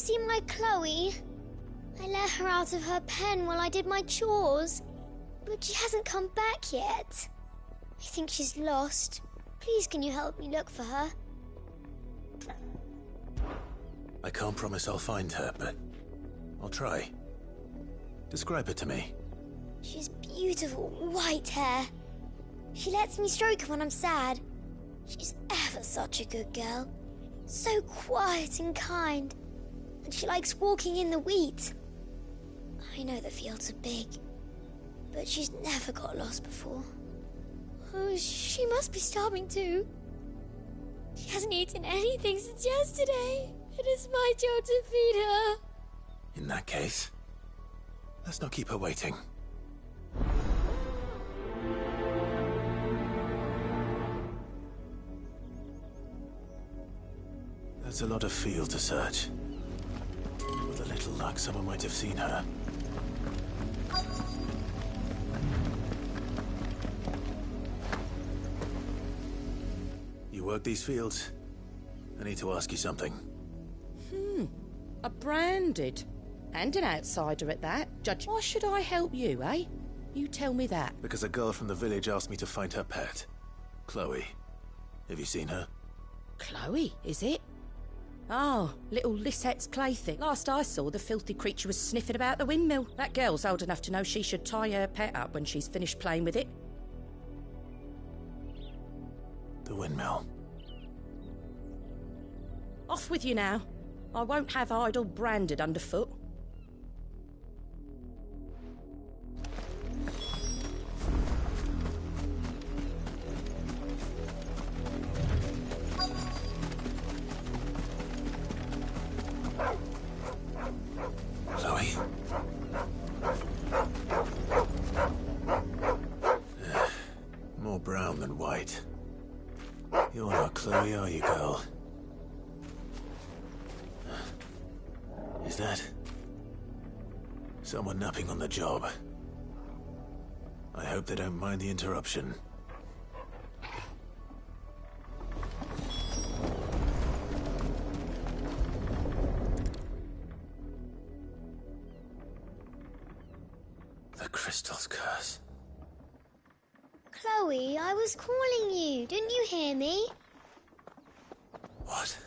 see my Chloe? I let her out of her pen while I did my chores, but she hasn't come back yet. I think she's lost. Please, can you help me look for her? I can't promise I'll find her, but I'll try. Describe her to me. She's beautiful white hair. She lets me stroke her when I'm sad. She's ever such a good girl. So quiet and kind. And she likes walking in the wheat. I know the fields are big, but she's never got lost before. Oh, she must be starving too. She hasn't eaten anything since yesterday. It is my job to feed her. In that case, let's not keep her waiting. That's a lot of field to search. With a little luck, someone might have seen her. You work these fields? I need to ask you something. A branded. And an outsider at that. Judge, why should I help you, eh? You tell me that. Because a girl from the village asked me to find her pet. Chloe. Have you seen her? Chloe, is it? Oh, little Lisette's plaything. Last I saw, the filthy creature was sniffing about the windmill. That girl's old enough to know she should tie her pet up when she's finished playing with it. The windmill. Off with you now. I won't have idle branded underfoot. Chloe? More brown than white. You're not Chloe, are you, girl? Is that someone napping on the job? I hope they don't mind the interruption. The crystal's curse. Chloe, I was calling you. Didn't you hear me? What?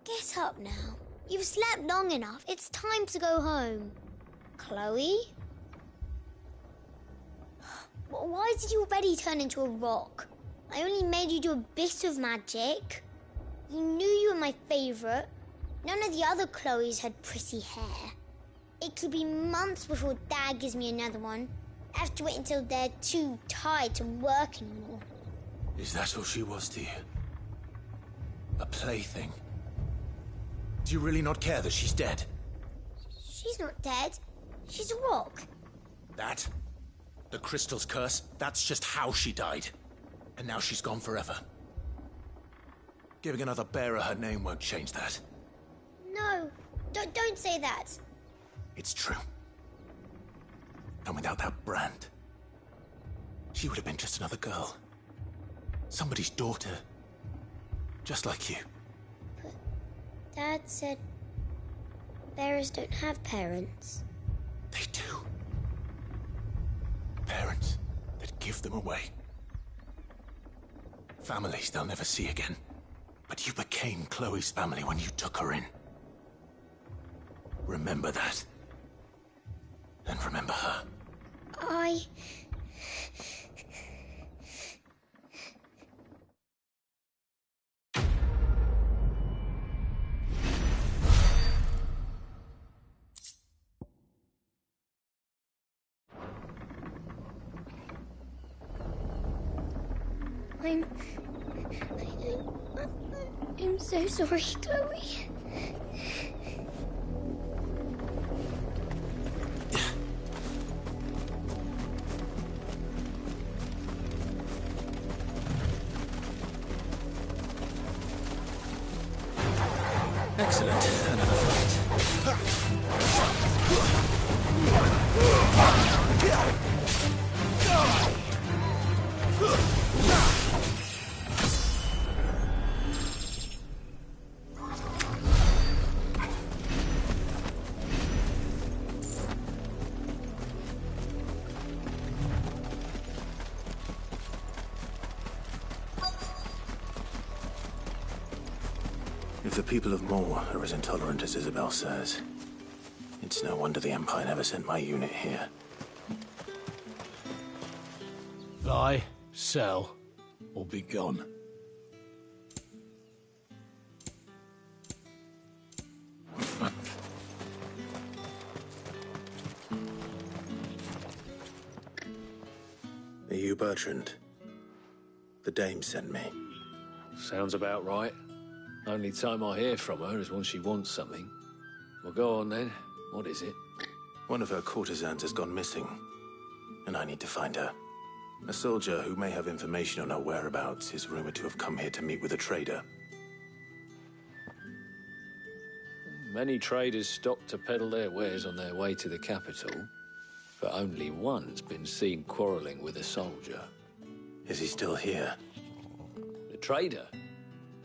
Get up now. You've slept long enough. It's time to go home. Chloe? Why did you already turn into a rock? I only made you do a bit of magic. You knew you were my favourite. None of the other Chloes had pretty hair. It could be months before Dad gives me another one. I have to wait until they're too tired to work anymore. Is that all she was to you? A plaything? Do you really not care that she's dead? She's not dead. She's a rock. That? The crystal's curse? That's just how she died. And now she's gone forever. Giving another bearer her name won't change that. No, don't say that. It's true. And without that brand, she would have been just another girl. Somebody's daughter. Just like you. But Dad said bearers don't have parents. They do. Parents that give them away. Families they'll never see again. But you became Chloe's family when you took her in. Remember that. And remember her. I'm so sorry, Chloe. Excellent. Another fight. If the people of Moor are as intolerant as Isabel says, it's no wonder the Empire never sent my unit here. Buy, sell, or be gone. Are you Bertrand? The dame sent me. Sounds about right. Only time I hear from her is when she wants something. Well, go on then. What is it? One of her courtesans has gone missing, and I need to find her. A soldier who may have information on her whereabouts is rumored to have come here to meet with a trader. Many traders stop to peddle their wares on their way to the capital, but only one's been seen quarreling with a soldier. Is he still here? The trader?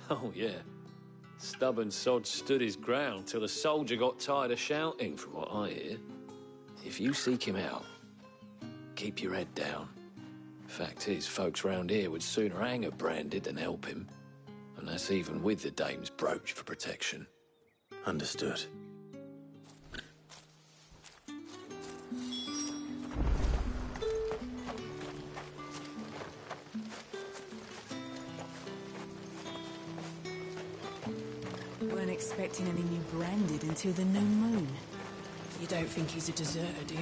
Oh, yeah. Stubborn sod stood his ground till the soldier got tired of shouting, from what I hear. If you seek him out, keep your head down. Fact is, folks round here would sooner hang a branded than help him. And that's even with the dame's brooch for protection. Understood. Weren't expecting any new branded until the new moon. You don't think he's a deserter, do you?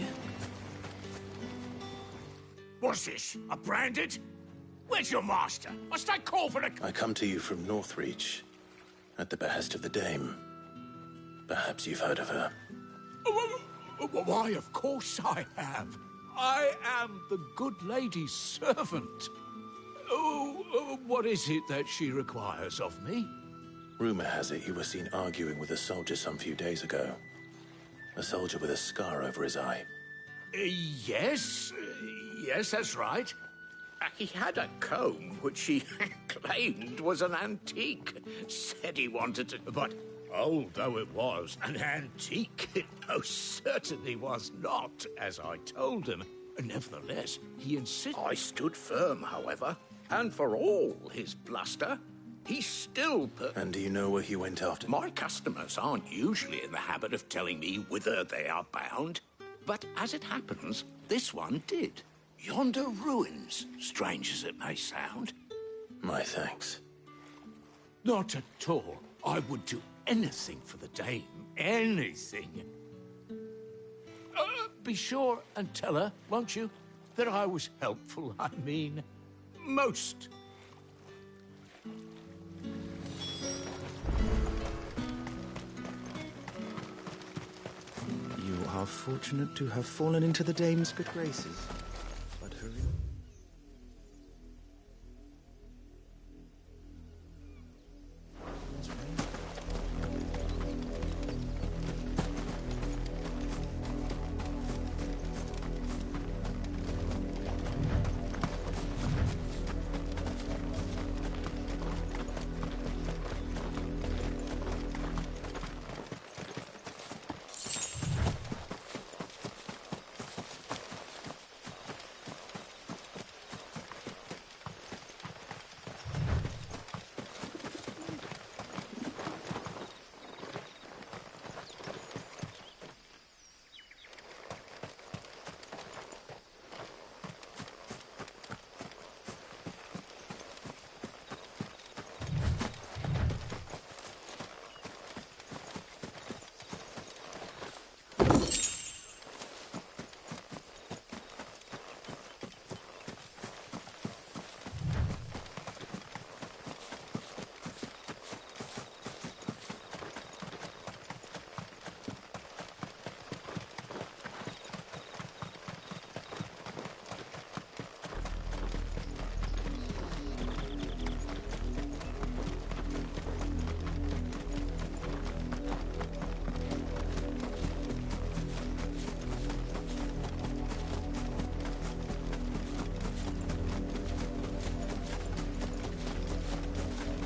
What's this? A branded? Where's your master? Must I call for the... I come to you from Northreach, at the behest of the dame. Perhaps you've heard of her. Why, of course I have. I am the good lady's servant. What is it that she requires of me? Rumor has it you were seen arguing with a soldier some few days ago. A soldier with a scar over his eye. Yes, that's right. He had a comb which he claimed was an antique. Said he wanted to, but old though it was, an antique it most certainly was not, as I told him. Nevertheless, he insisted. I stood firm, however, and for all his bluster, he still And do you know where he went after? My customers aren't usually in the habit of telling me whither they are bound, but as it happens, this one did. Yonder ruins, strange as it may sound. My thanks. Not at all. I would do anything for the dame. Anything. Be sure and tell her, won't you, that I was helpful. I mean, most. You are fortunate to have fallen into the dame's good graces. But hurry.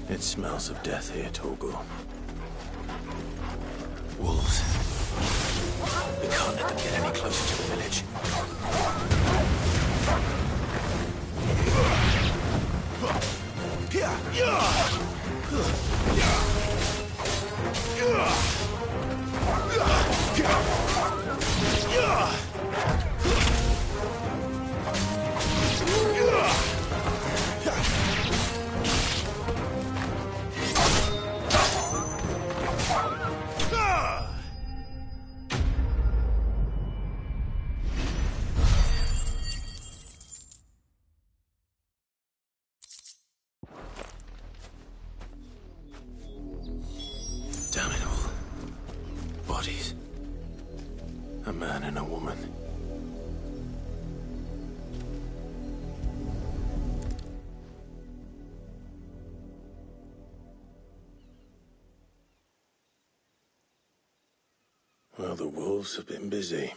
It smells of death here, Torgal. Wolves. We can't let them get any closer to the village. bodies. A man and a woman. Well, the wolves have been busy.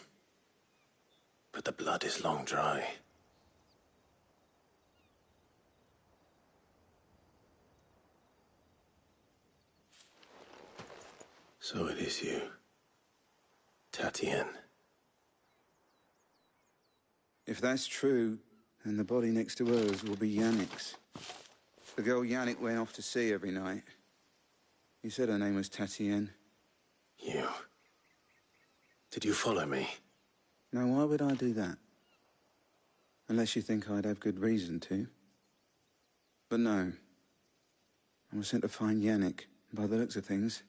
But the blood is long dry. So it is you, Tatienne. If that's true, then the body next to hers will be Yannick's. The girl Yannick went off to see every night. He said her name was Tatienne. You... Did you follow me? Now, why would I do that? Unless you think I'd have good reason to. But no. I was sent to find Yannick. By the looks of things,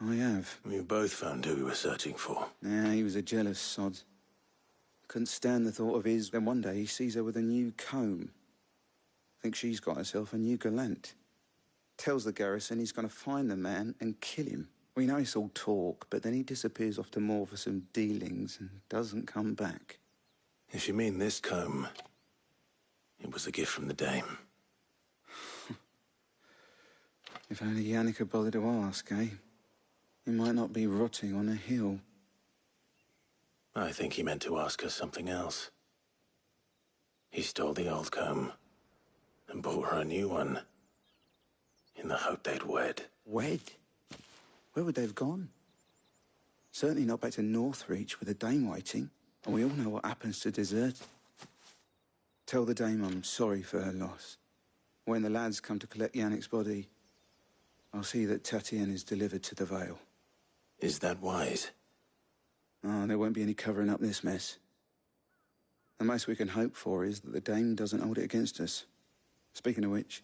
I have. We both found who we were searching for. Nah, he was a jealous sod. Couldn't stand the thought of his. Then one day he sees her with a new comb. Thinks she's got herself a new gallant. Tells the garrison he's going to find the man and kill him. We know it's all talk, but then he disappears off to Moor for some dealings and doesn't come back. If you mean this comb, it was a gift from the dame. If only Yannick had bothered to ask, eh? He might not be rotting on a hill. I think he meant to ask her something else. He stole the old comb and bought her a new one in the hope they'd wed. Wed? Where would they have gone? Certainly not back to Northreach with the dame waiting. And we all know what happens to desert. Tell the dame I'm sorry for her loss. When the lads come to collect Yannick's body, I'll see that Tatienne is delivered to the Vale. Is that wise? Oh, there won't be any covering up this mess. The most we can hope for is that the dame doesn't hold it against us. Speaking of which,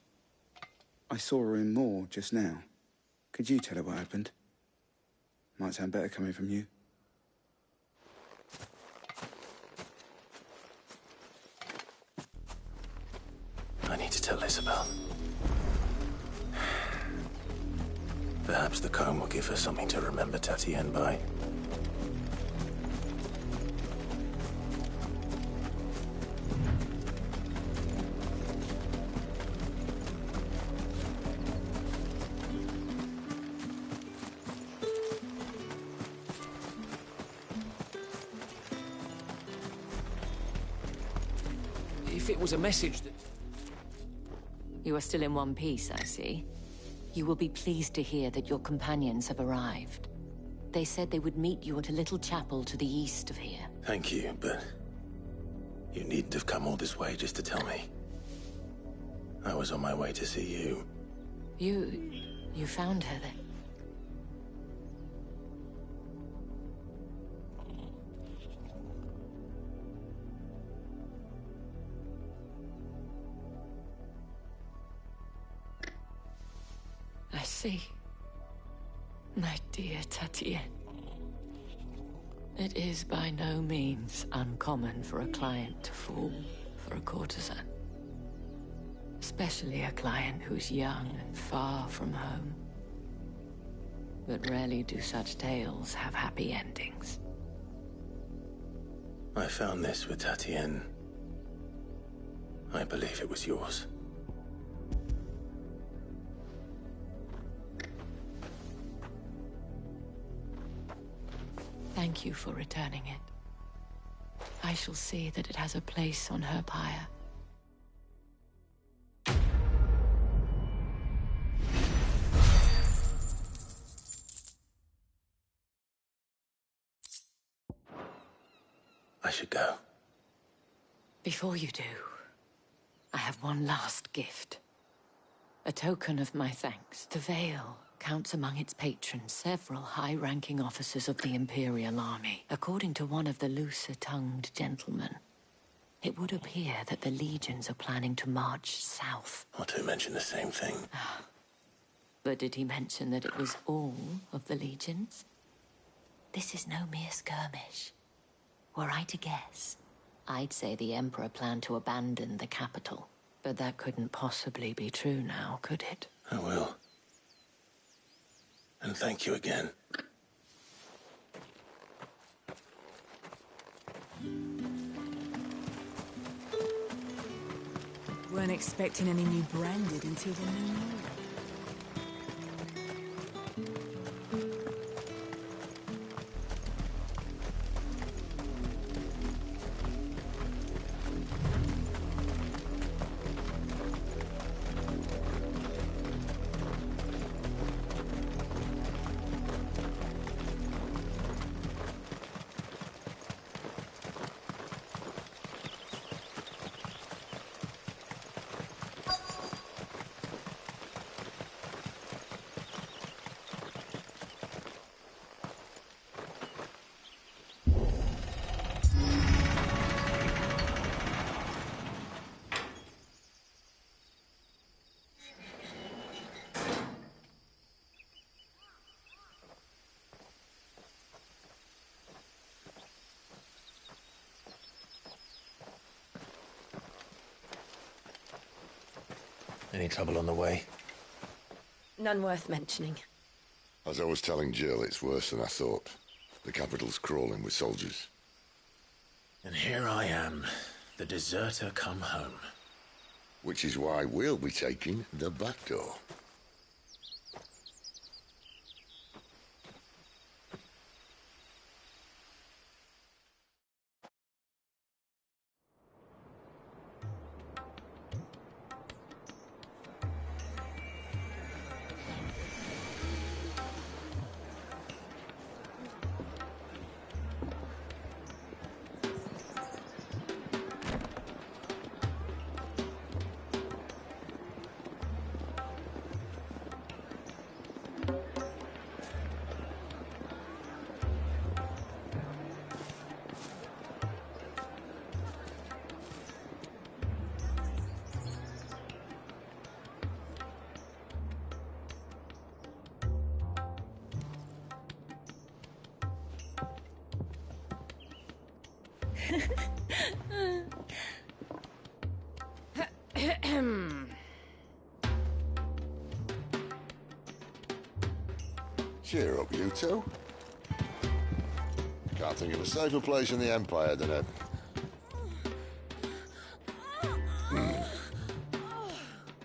I saw her in Moor just now. Could you tell her what happened? Might sound better coming from you. I need to tell Isabel. Perhaps the comb will give her something to remember Tatienne by. If it was a message that... You are still in one piece, I see. You will be pleased to hear that your companions have arrived. They said they would meet you at a little chapel to the east of here. Thank you, but you needn't have come all this way just to tell me. I was on my way to see you. You found her then? I see. My dear Tatienne. It is by no means uncommon for a client to fall for a courtesan. Especially a client who's young and far from home. But rarely do such tales have happy endings. I found this with Tatienne. I believe it was yours. Thank you for returning it. I shall see that it has a place on her pyre. I should go. Before you do, I have one last gift. A token of my thanks. The Vale counts among its patrons several high-ranking officers of the Imperial Army. According to one of the looser-tongued gentlemen, it would appear that the legions are planning to march south. Not to mention the same thing. But did he mention that it was all of the legions? This is no mere skirmish. Were I to guess, I'd say the Emperor planned to abandon the capital. But that couldn't possibly be true now, could it? I will. And thank you again. Weren't expecting any new branded until the new moon. Any trouble on the way? None worth mentioning. As I was telling Jill, it's worse than I thought. The capital's crawling with soldiers. And here I am, the deserter come home. Which is why we'll be taking the back door. Cheer up, you two. Can't think of a safer place in the Empire than a...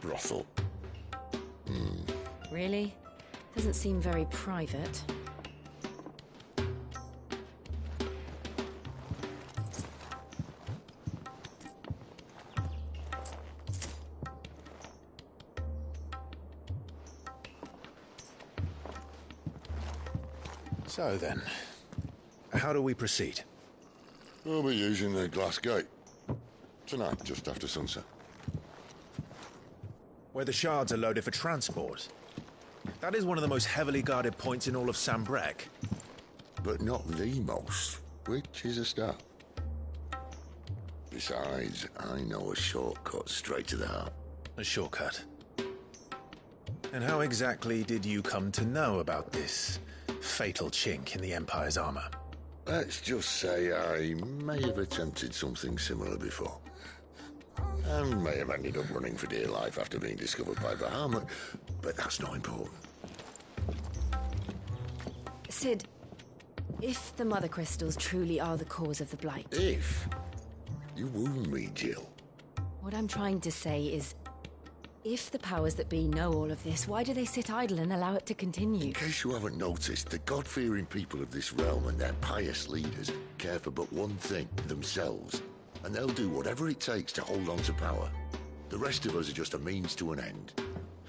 brothel. Really? Doesn't seem very private. So then, how do we proceed? We'll be using the glass gate. Tonight, just after sunset. Where the shards are loaded for transport. That is one of the most heavily guarded points in all of Sambrec. But not the most, which is a start. Besides, I know a shortcut straight to the heart. A shortcut. And how exactly did you come to know about this fatal chink in the Empire's armor? Let's just say I may have attempted something similar before. And may have ended up running for dear life after being discovered by Bahamut, but that's not important. Sid, if the Mother Crystals truly are the cause of the Blight... If? You wound me, Jill. What I'm trying to say is, if the powers that be know all of this, why do they sit idle and allow it to continue? In case you haven't noticed, the God-fearing people of this realm and their pious leaders care for but one thing, themselves. And they'll do whatever it takes to hold on to power. The rest of us are just a means to an end.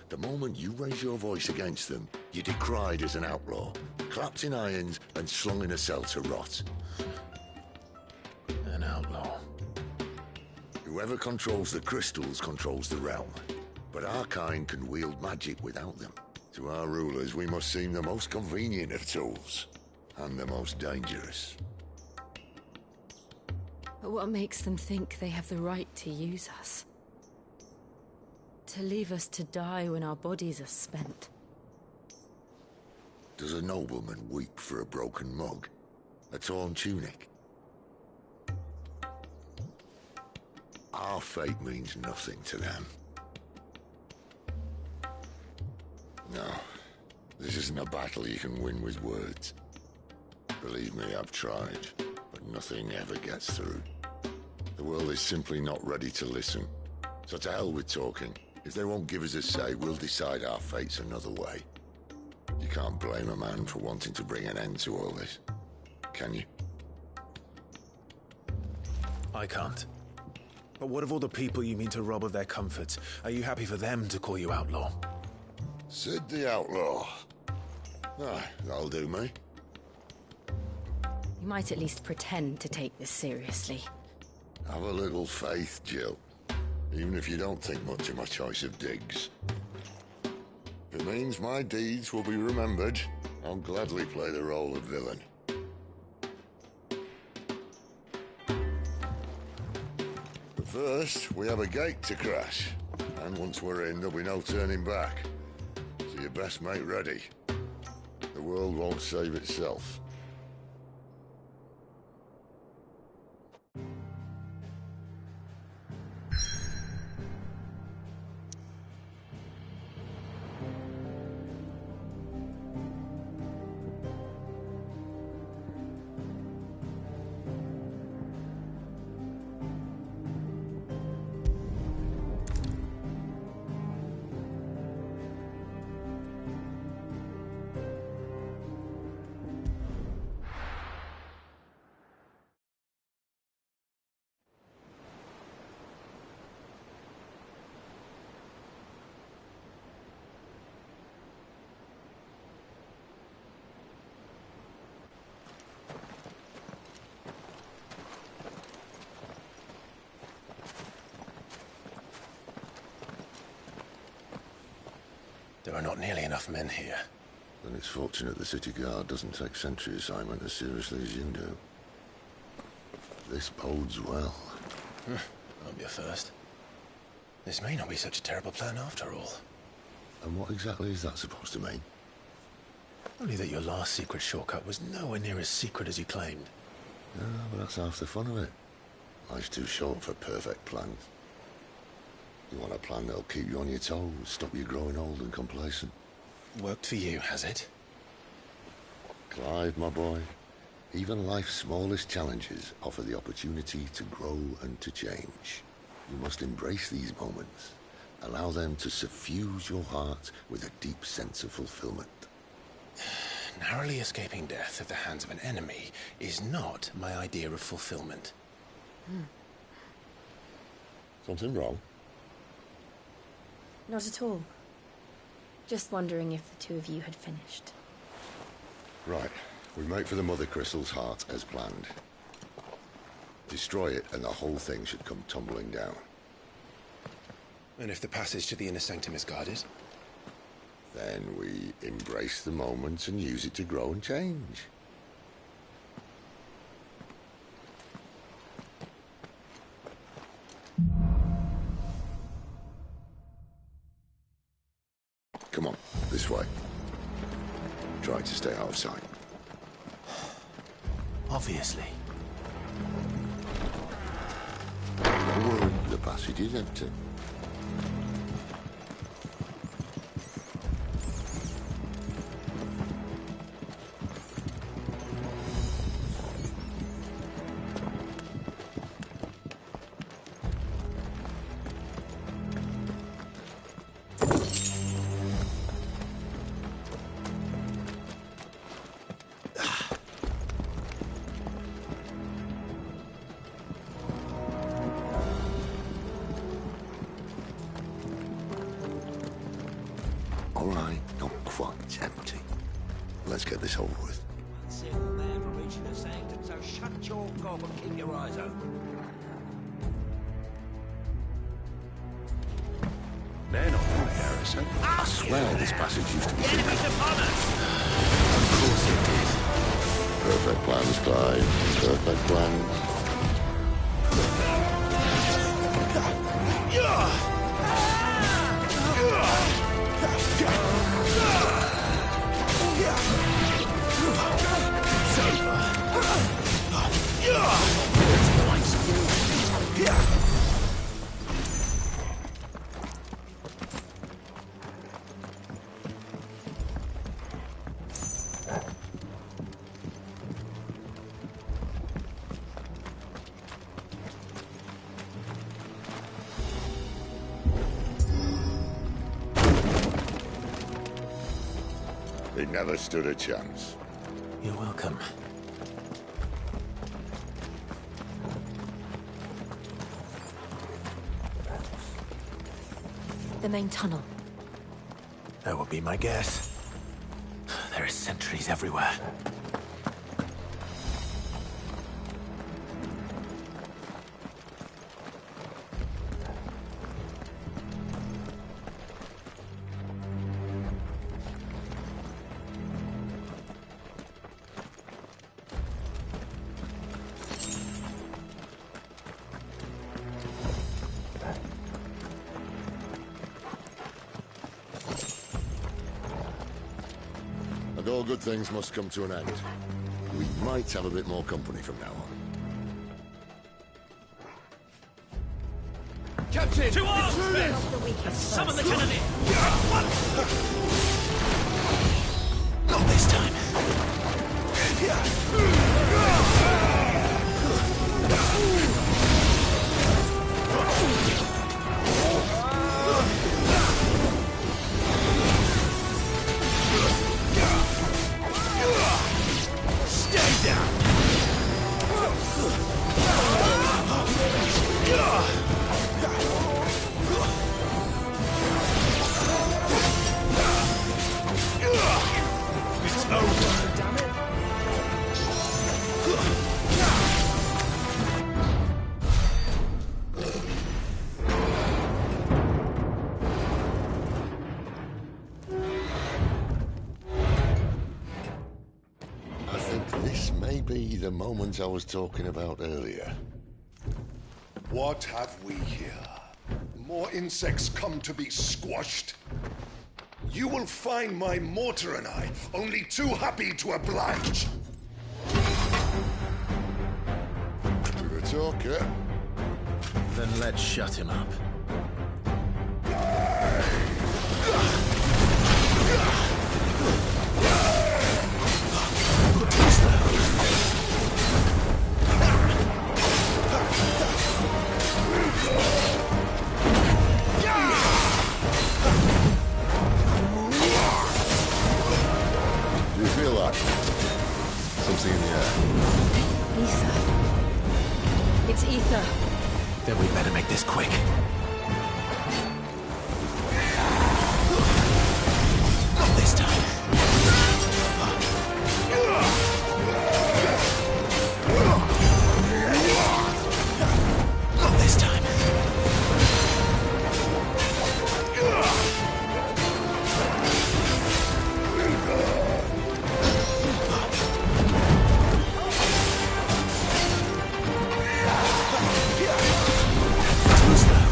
The moment you raise your voice against them, you're decried as an outlaw, clapped in irons and slung in a cell to rot. An outlaw. Whoever controls the crystals controls the realm. But our kind can wield magic without them. To our rulers, we must seem the most convenient of tools. And the most dangerous. But what makes them think they have the right to use us? To leave us to die when our bodies are spent? Does a nobleman weep for a broken mug? A torn tunic? Our fate means nothing to them. No, this isn't a battle you can win with words. Believe me, I've tried, but nothing ever gets through. The world is simply not ready to listen, So to hell with talking. If they won't give us a say, we'll decide our fates another way. You can't blame a man for wanting to bring an end to all this, can you? I can't. But what of all the people you mean to rob of their comforts? Are you happy for them to call you outlaw? Sid the Outlaw. Aye, that'll do me. You might at least pretend to take this seriously. Have a little faith, Jill. Even if you don't think much of my choice of digs. If it means my deeds will be remembered, I'll gladly play the role of villain. But first, we have a gate to crash. And once we're in, there'll be no turning back. So you best make ready. The world won't save itself. There are not nearly enough men here. Then it's fortunate the city guard doesn't take sentry assignment as seriously as you do. This bodes well. Won't be a first. This may not be such a terrible plan after all. And what exactly is that supposed to mean? Only that your last secret shortcut was nowhere near as secret as you claimed. Yeah, but that's half the fun of it. Life's too short for perfect plans. You want a plan that'll keep you on your toes, stop you growing old and complacent. Worked for you, has it? Clive, my boy, even life's smallest challenges offer the opportunity to grow and to change. You must embrace these moments. Allow them to suffuse your heart with a deep sense of fulfillment. Narrowly escaping death at the hands of an enemy is not my idea of fulfillment. Something wrong? Not at all. Just wondering if the two of you had finished. Right. We make for the Mother Crystal's heart as planned. Destroy it and the whole thing should come tumbling down. And if the passage to the inner sanctum is guarded? Then we embrace the moment and use it to grow and change. Come on, this way. Try to stay out of sight. Obviously. Don't worry, the passage is empty. All right, not quite empty. Let's get this over with. Single man for reaching the sanctum, so shut your gob and keep your eyes open. They're not in the garrison. I swear this passage used to be... Enemies upon us! Of course it did. Perfect plans, Clive. Perfect plans. He never stood a chance. You're welcome. The main tunnel. That would be my guess. There are sentries everywhere. And all good things must come to an end. We might have a bit more company from now on. Captain! To arms, men! Summon the cannoneer! Not this time. Stay down! It's over, damn it! I think this may be the moment I was talking about earlier. What have we here? More insects come to be squashed? You will find my mortar and I only too happy to oblige. To the talker. Then let's shut him up. Do you feel that? Something in the air. Ether. It's ether. Then we better make this quick. Not this time. Not this time. Too slow.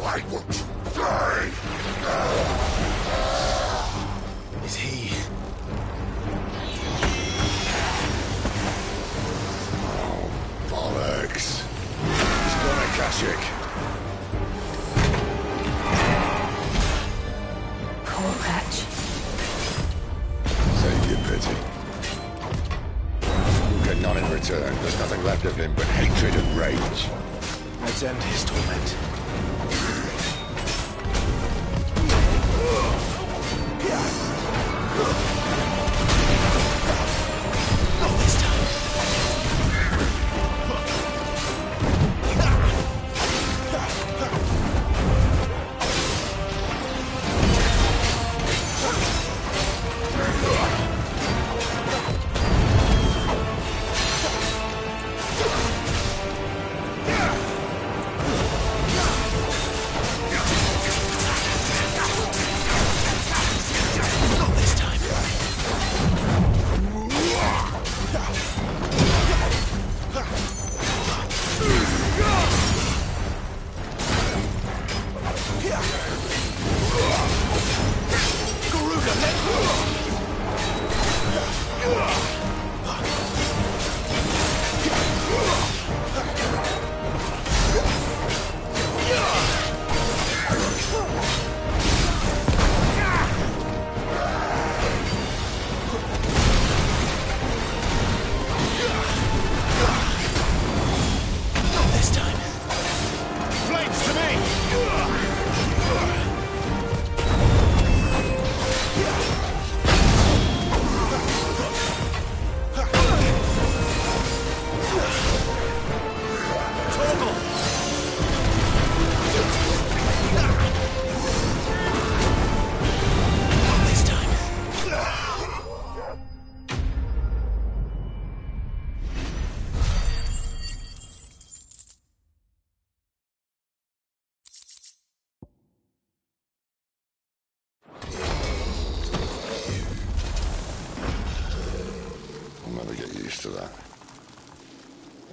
Why won't you die? Is he? Bollocks. He's gonna Kashyyyk. Poor Patch. Save your pity. You get none in return. There's nothing left of him but hatred and rage. Let's end his torment. Not this time.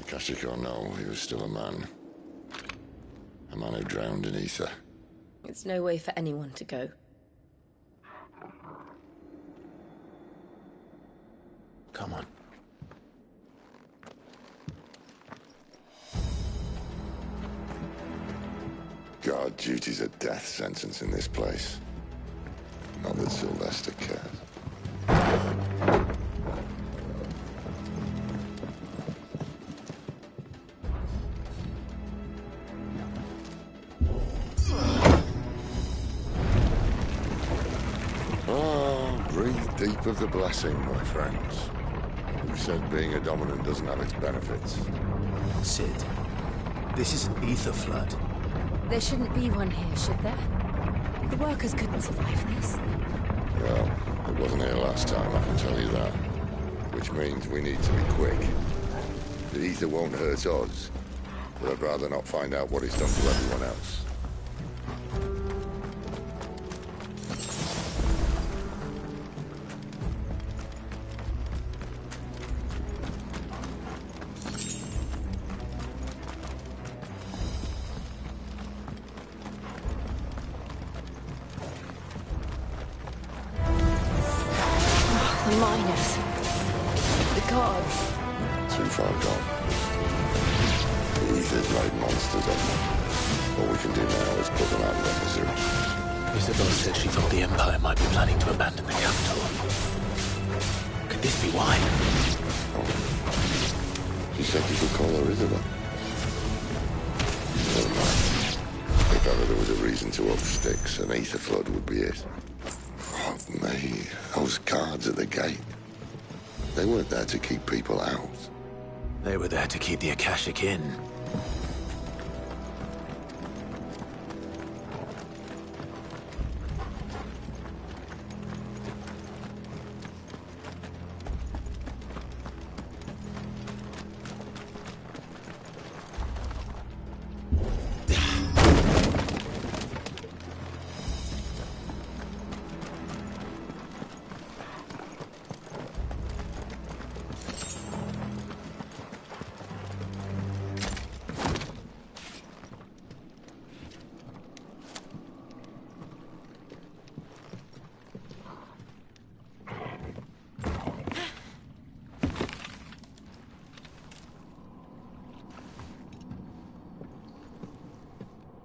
Akashic or no, he was still a man. A man who drowned in ether. It's no way for anyone to go. Come on. God, duty's a death sentence in this place. Not that Sylvester cares. Breathe deep of the blessing, my friends. Who said being a dominant doesn't have its benefits? Sid, this is an ether flood. There shouldn't be one here, should there? The workers couldn't survive this. Well, it wasn't here last time, I can tell you that. Which means we need to be quick. The ether won't hurt us, but I'd rather not find out what it's done to everyone else. The miners. The gods. Too far gone. The ether's made monsters of them. All we can do now is put them out of their misery. Isabel said she thought the Empire might be planning to abandon the capital. Could this be why? Oh. She said you could call her Isabel. Never mind. If ever there was a reason to up sticks, an ether flood would be it. Oh, me. Those guards at the gate. They weren't there to keep people out. They were there to keep the Akashic in.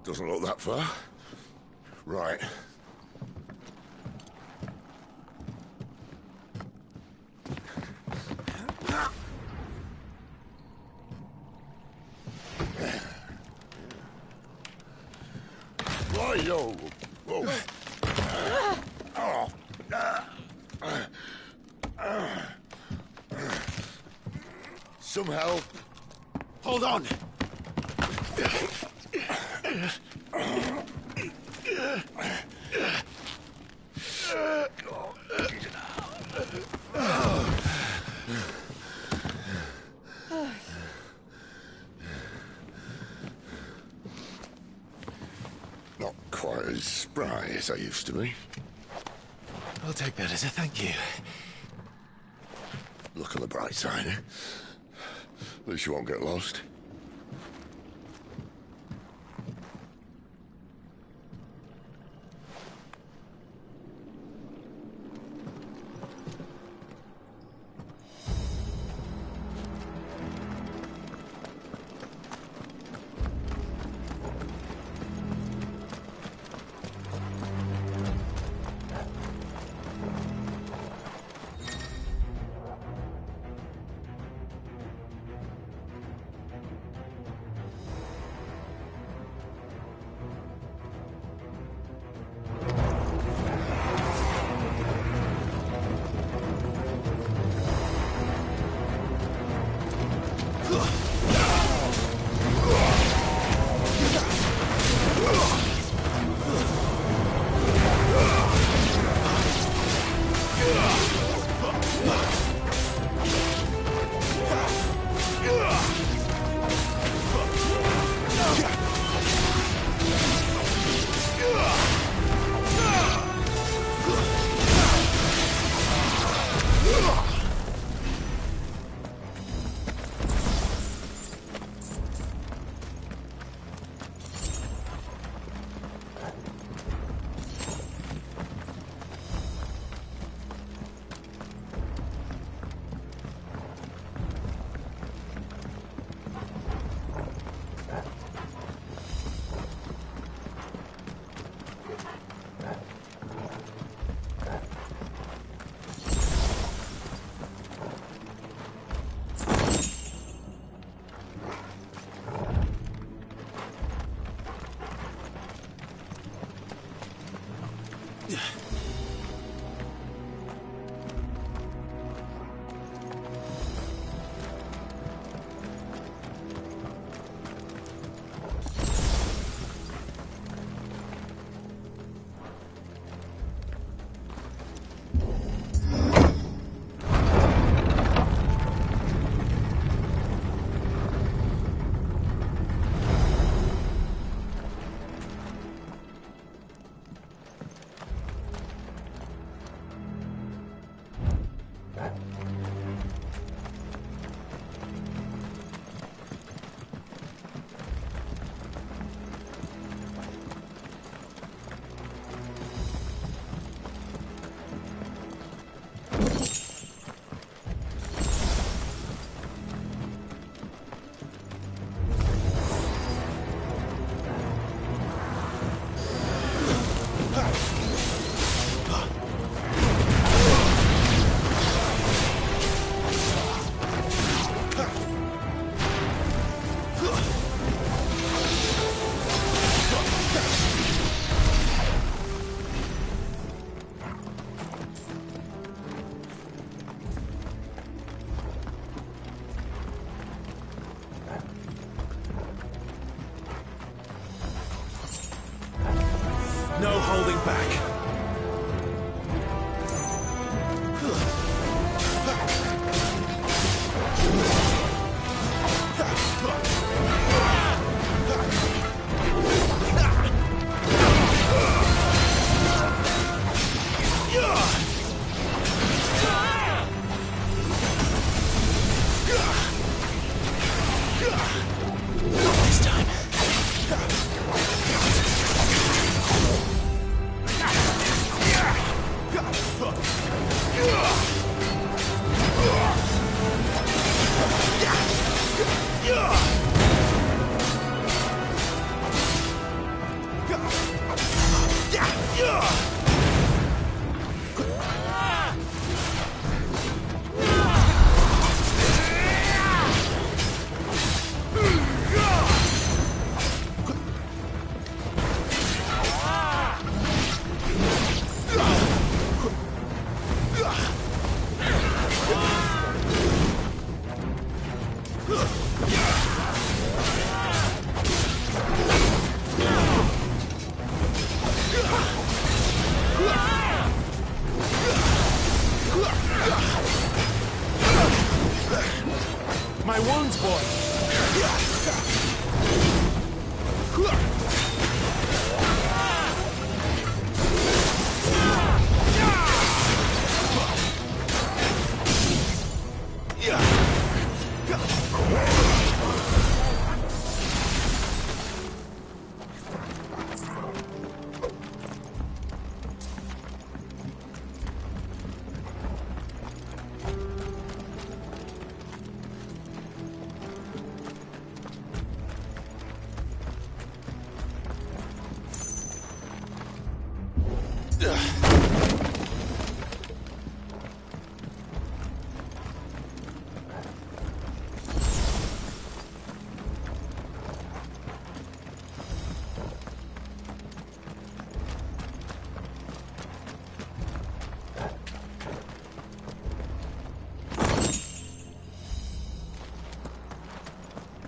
Doesn't look that far. Right. Right-o. Whoa. Some help. Hold on! Not quite as spry as I used to be. I'll take that as a thank you. Look on the bright side, eh? At least you won't get lost.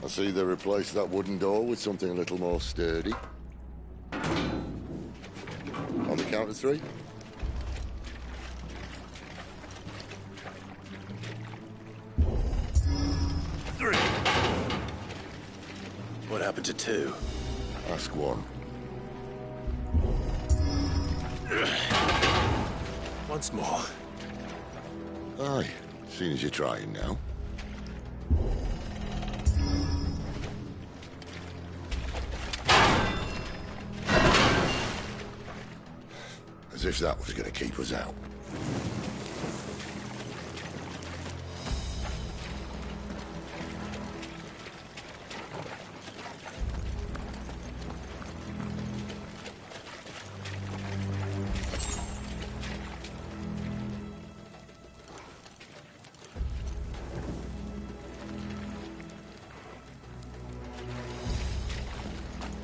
I see they replaced that wooden door with something a little more sturdy. On the count of 3? 3. What happened to 2? Ask 1. Once more. Aye, seeing as you're trying now. As if that was going to keep us out.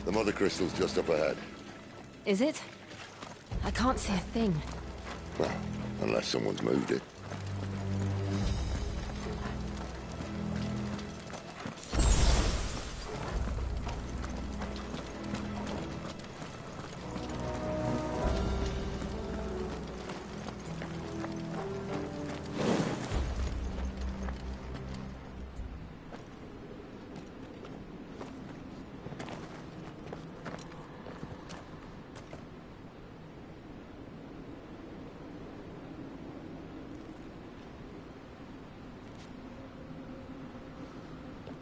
The mother crystal's just up ahead. Is it? I can't see a thing. Well, unless someone's moved it.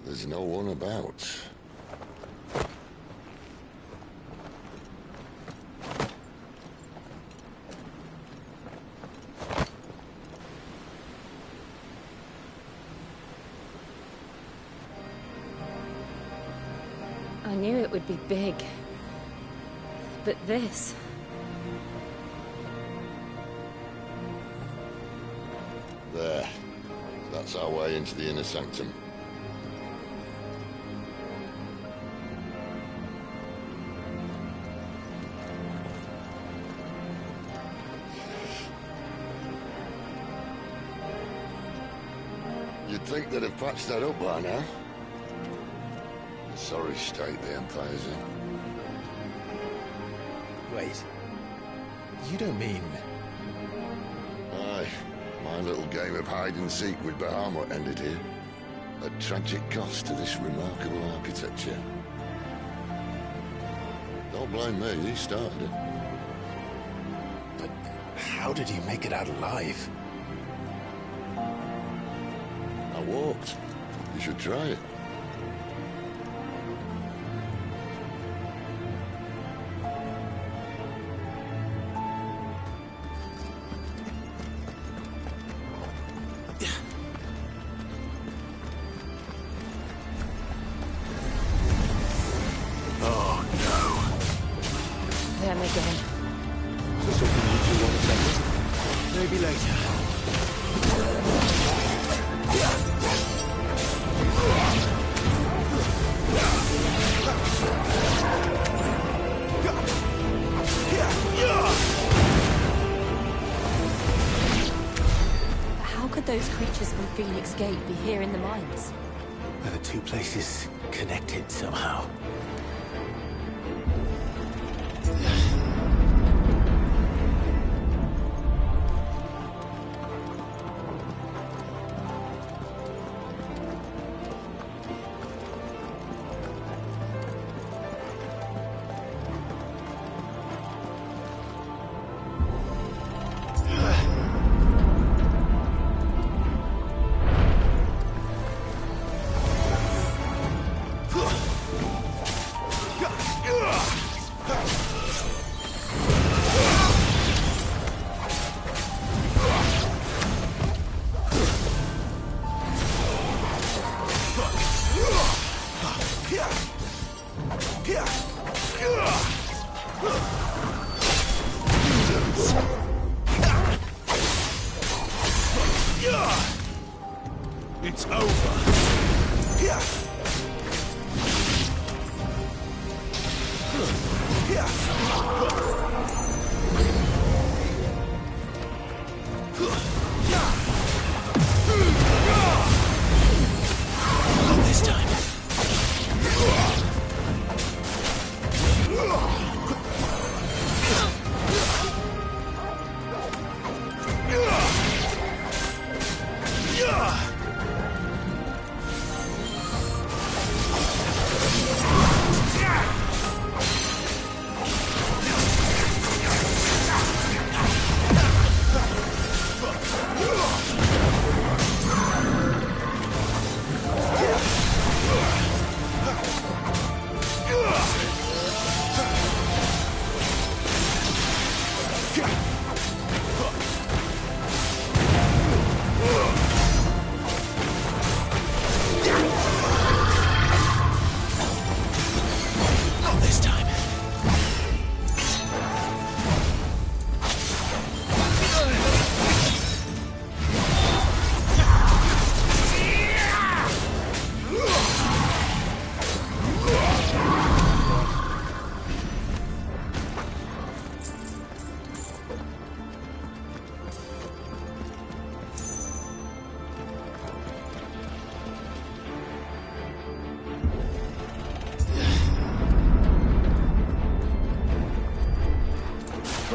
There's no one about. I knew it would be big. But this... There. That's our way into the inner sanctum. You'd think they'd have patched that up by now. Sorry state the Empire's in. Wait. You don't mean... Aye. My little game of hide-and-seek with Bahamut ended here. At tragic cost to this remarkable architecture. Don't blame me, he started it. But how did he make it out alive? I walked. You should try it. Oh, no. Them again. Is this something you two want to take? Maybe later. How could those creatures from Phoenix Gate be here in the mines? Are the two places connected somehow? It's over. Not this time.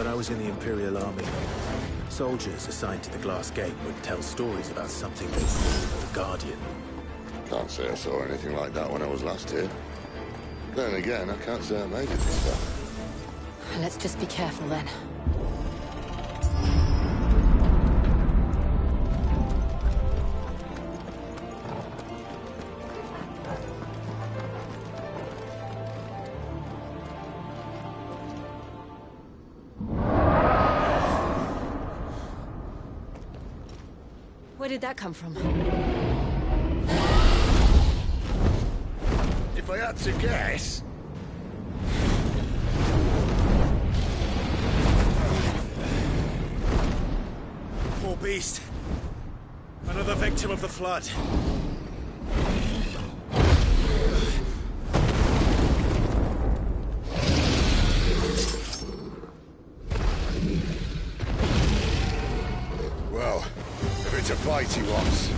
When I was in the Imperial Army, soldiers assigned to the Glass Gate would tell stories about something they called the Guardian. Can't say I saw anything like that when I was last here. Then again, I can't say I made it this far. Let's just be careful then. Where did that come from? If I had to guess... Poor beast. Another victim of the flood. Well, if it's a fight he wants.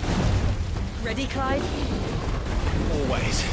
Ready, Clyde? Always.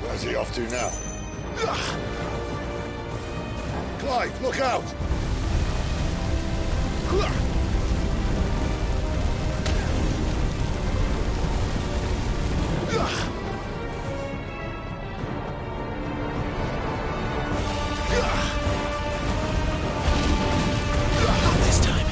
Where's he off to now? Clive, look out! This time.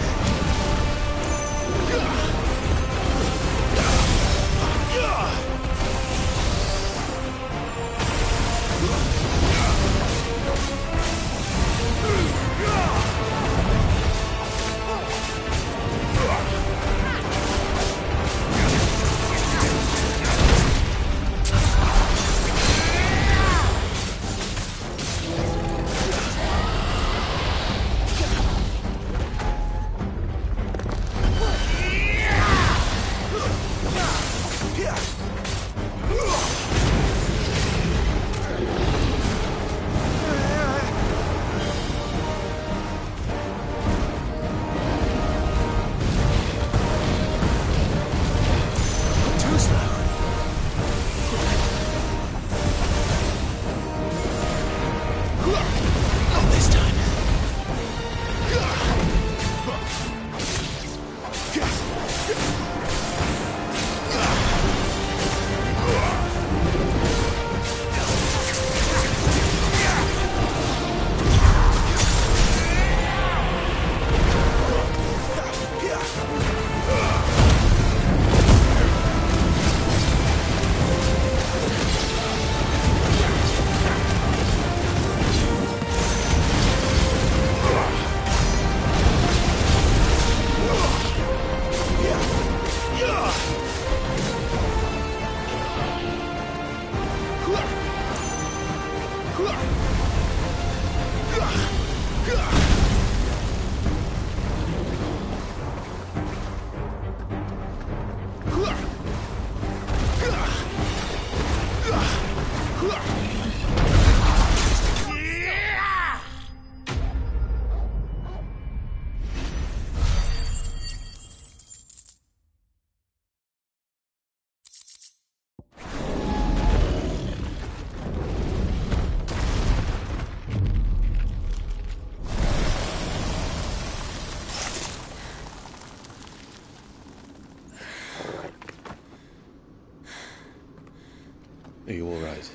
Are you all right?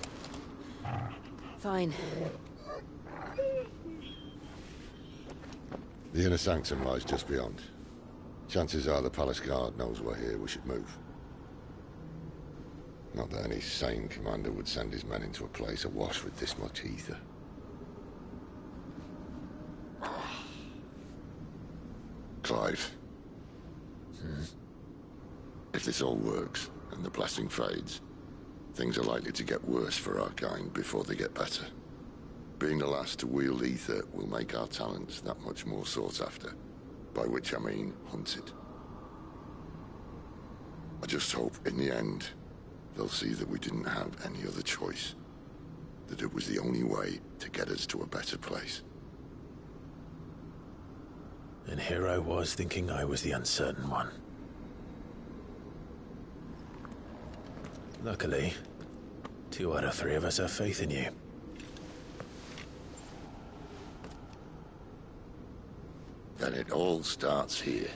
Fine. The inner sanctum lies just beyond. Chances are the palace guard knows we're here. We should move. Not that any sane commander would send his men into a place awash with this much ether. Clive. If this all works, and the blessing fades, things are likely to get worse for our kind before they get better. Being the last to wield ether will make our talents that much more sought after. By which I mean hunted. I just hope, in the end, they'll see that we didn't have any other choice. That it was the only way to get us to a better place. And here I was thinking I was the uncertain one. Luckily, 2 out of 3 of us have faith in you. Then it all starts here.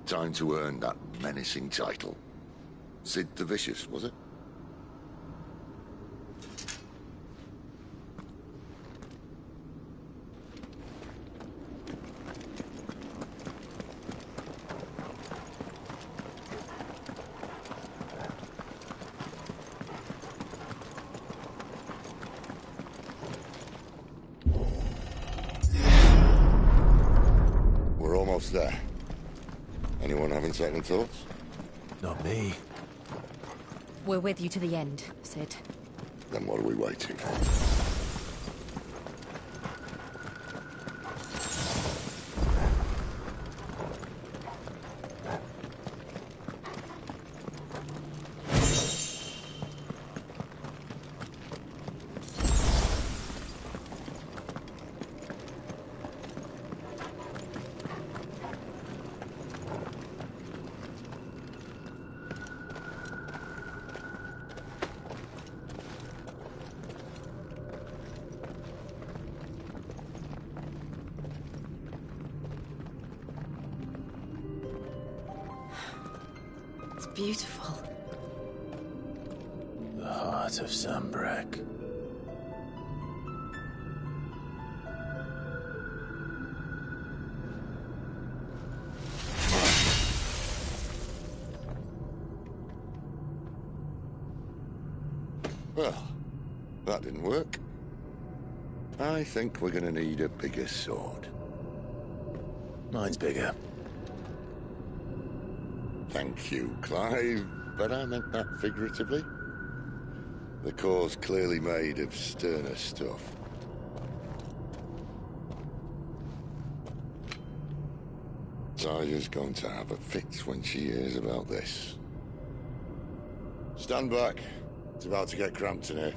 Time to earn that menacing title. Sid the Vicious, was it? There. Anyone having second thoughts? Not me. We're with you to the end, Sid. Then what are we waiting for? Beautiful. The heart of Sambrek. Well, that didn't work. I think we're gonna need a bigger sword. Mine's bigger. Thank you, Clive, but I meant that figuratively. The core's clearly made of sterner stuff. Zaya's going to have a fit when she hears about this. Stand back. It's about to get cramped in here.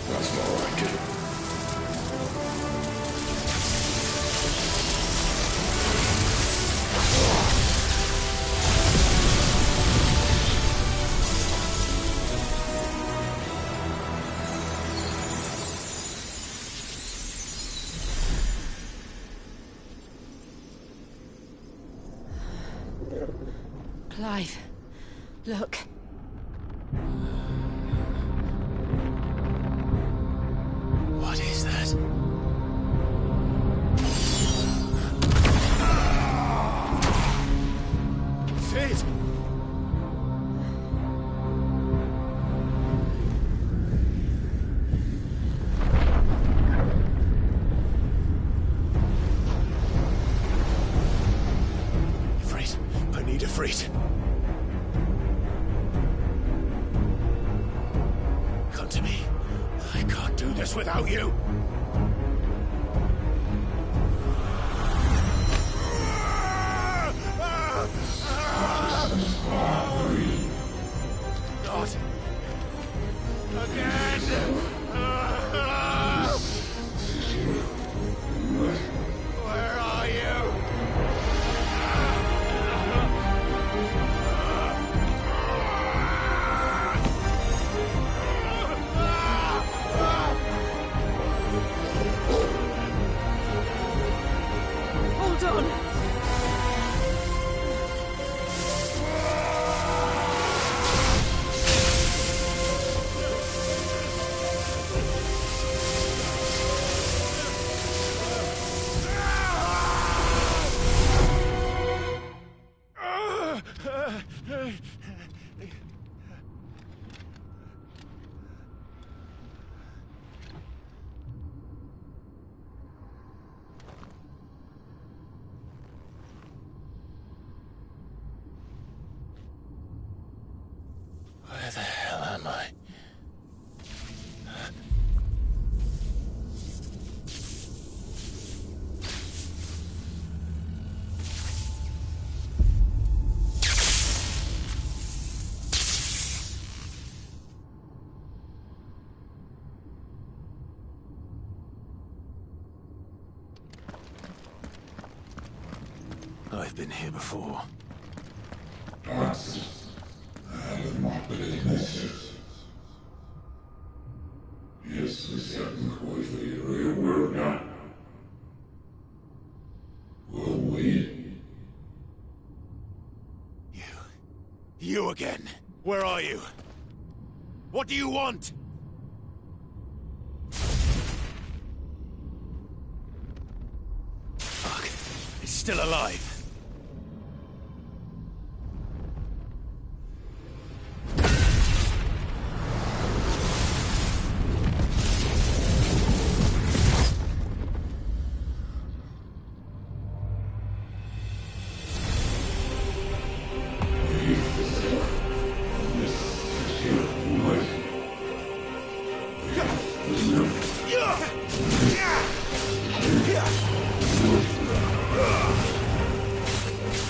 That's more like it. Clive, look. What is that? Sid! Ifrit, I need Ifrit. Come to me. I can't do this without you. Hold on. Where the hell am I? I've been here before. You again. Where are you? What do you want? Fuck. It's still alive.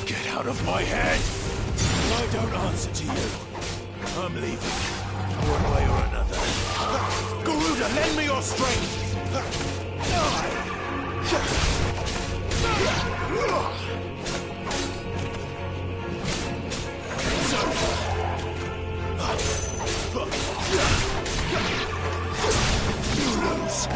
Get out of my head! I don't answer to you. I'm leaving. One way or another. Garuda, lend me your strength! You lose.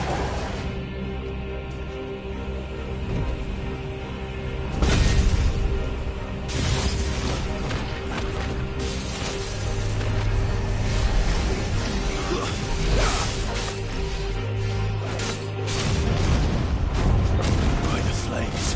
By the flames.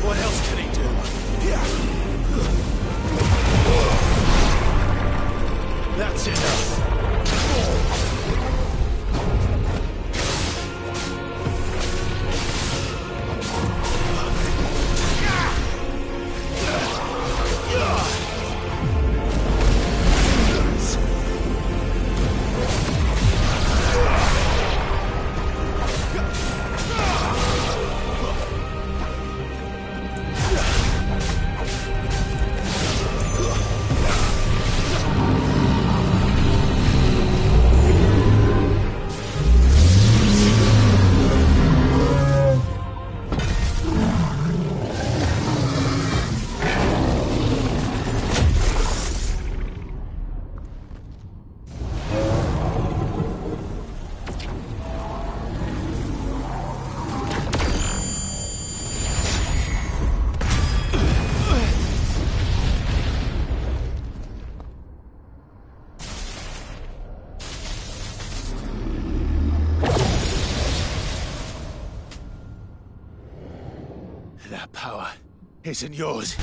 What else can he do? That's enough. That power isn't yours.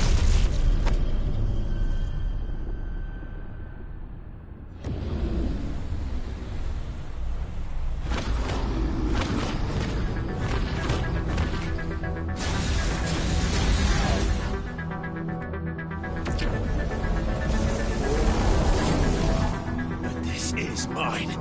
But this is mine.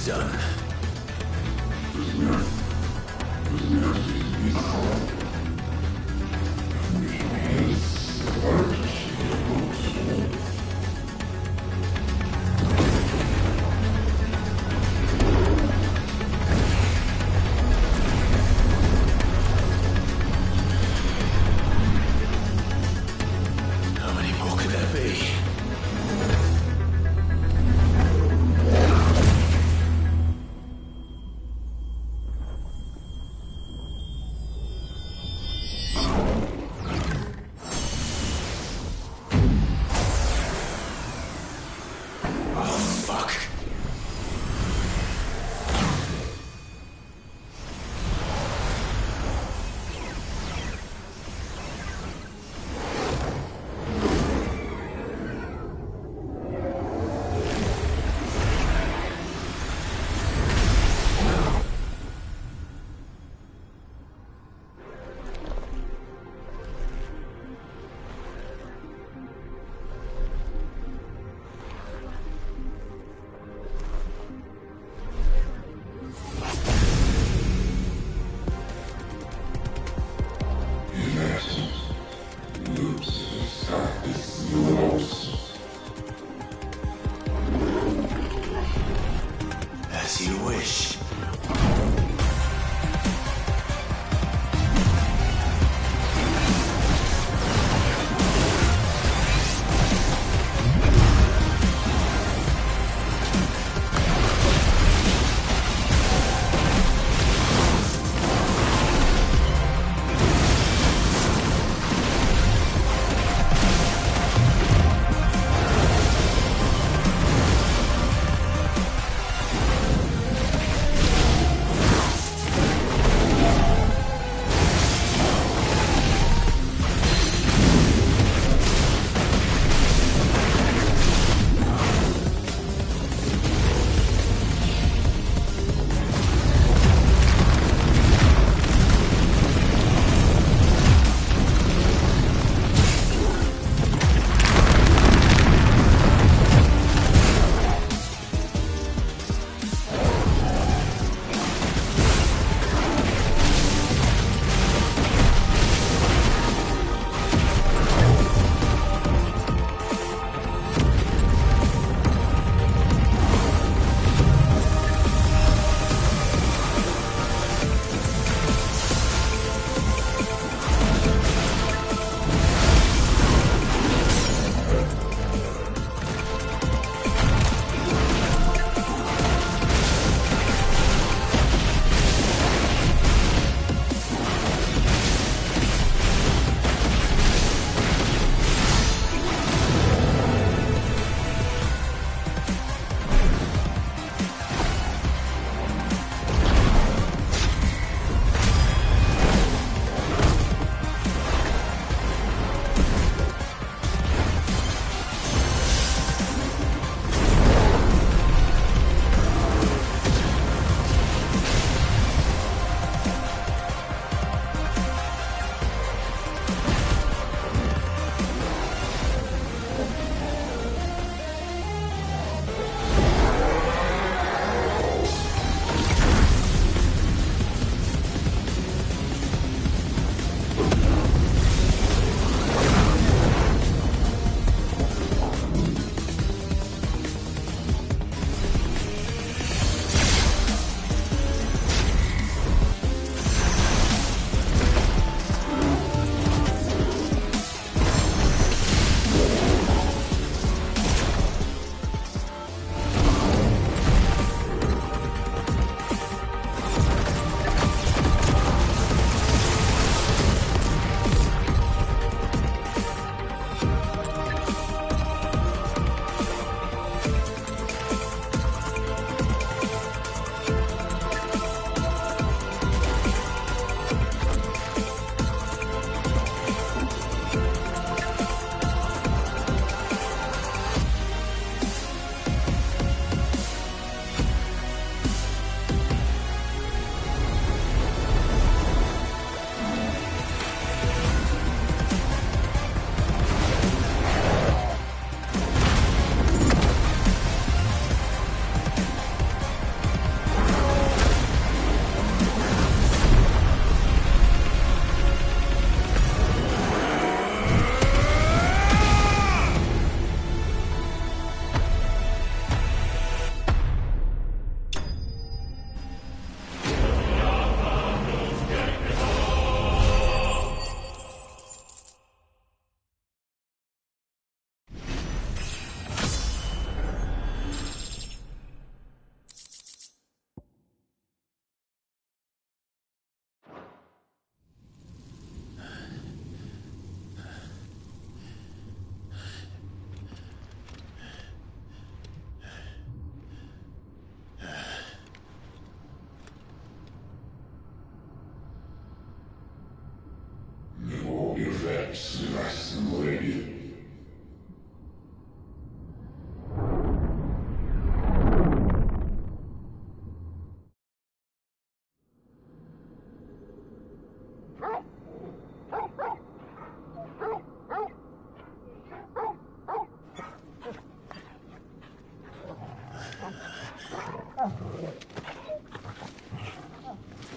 done. How many more could there be? As you wish.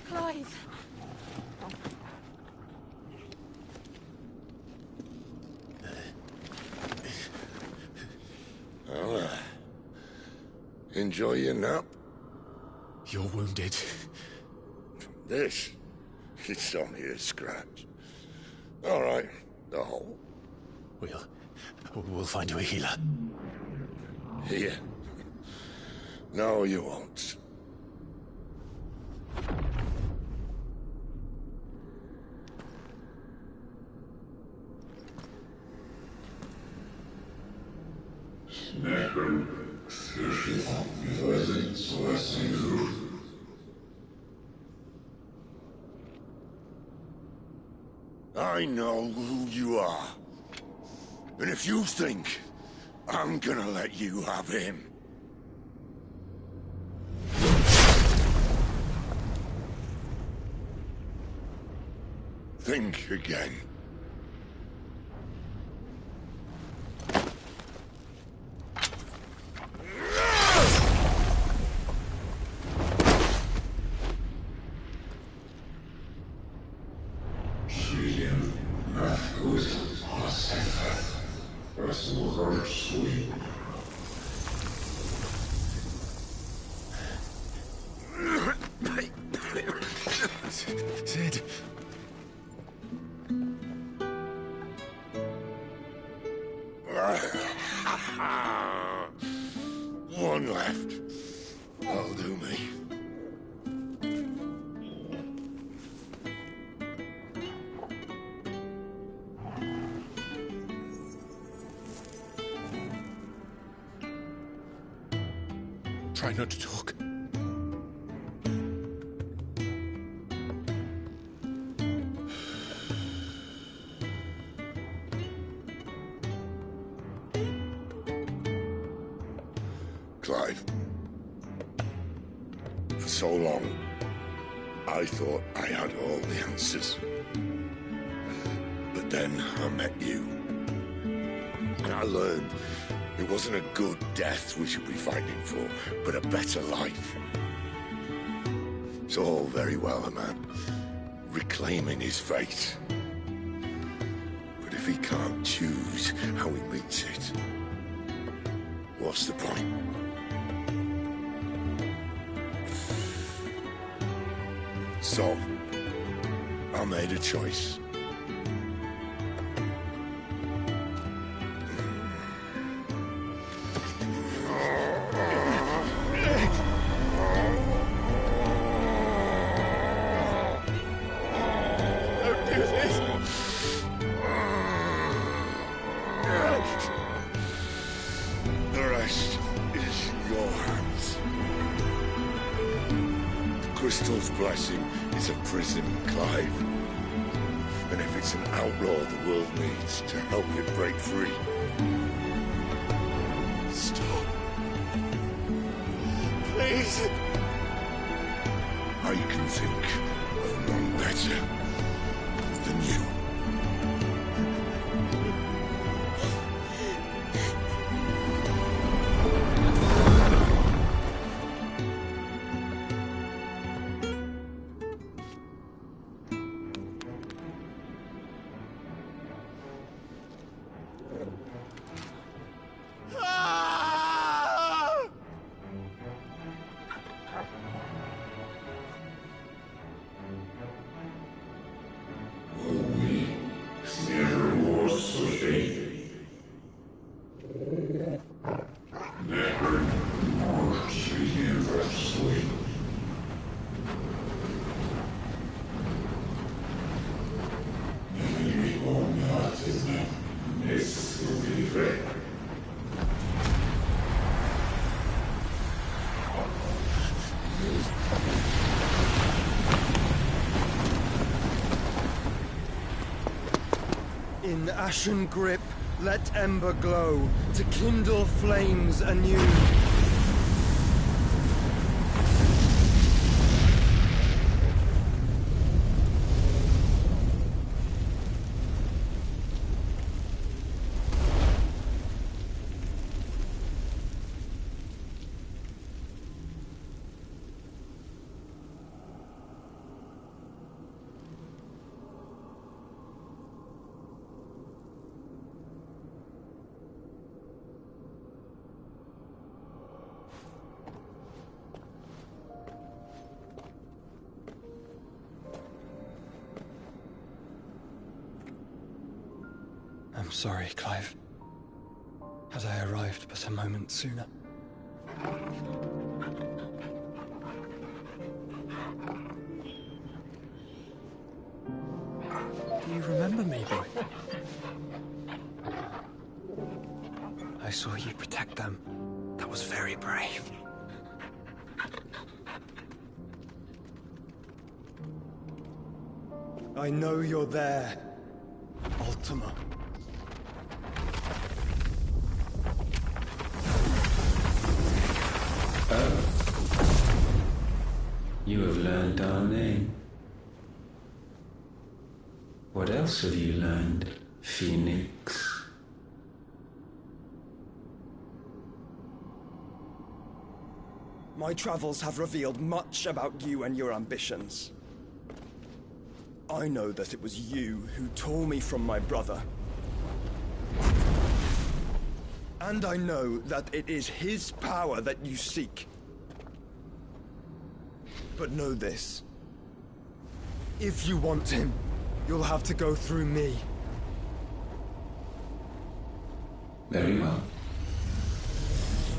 Clive. Well, enjoy your nap. You're wounded. This? It's only a scratch. All right, the hole. We'll find you a healer. Here. No, you won't. I know who you are. And if you think I'm gonna let you have him... think again. Sid. One left. That'll do me. Try not to talk. Clive. For so long, I thought I had all the answers. But then I met you. And I learned it wasn't a good death we should be fighting for, but a better life. It's all very well, a man reclaiming his fate. But if he can't choose how he meets it, what's the point? So, I made a choice. Don't do this! The rest is in your hands. The Crystal's blessing is a prison, Clive. And if it's an outlaw the world needs to help it break free... Stop. Please. I can think of none better than you. In ashen grip, let ember glow, to kindle flames anew. sorry, Clive. Had I arrived but a moment sooner. Do you remember me, boy? I saw you protect them. That was very brave. I know you're there, Ultima. Oh. You have learned our name. What else have you learned, Phoenix? My travels have revealed much about you and your ambitions. I know that it was you who tore me from my brother. And I know that it is his power that you seek. But know this. If you want him, you'll have to go through me. Very well.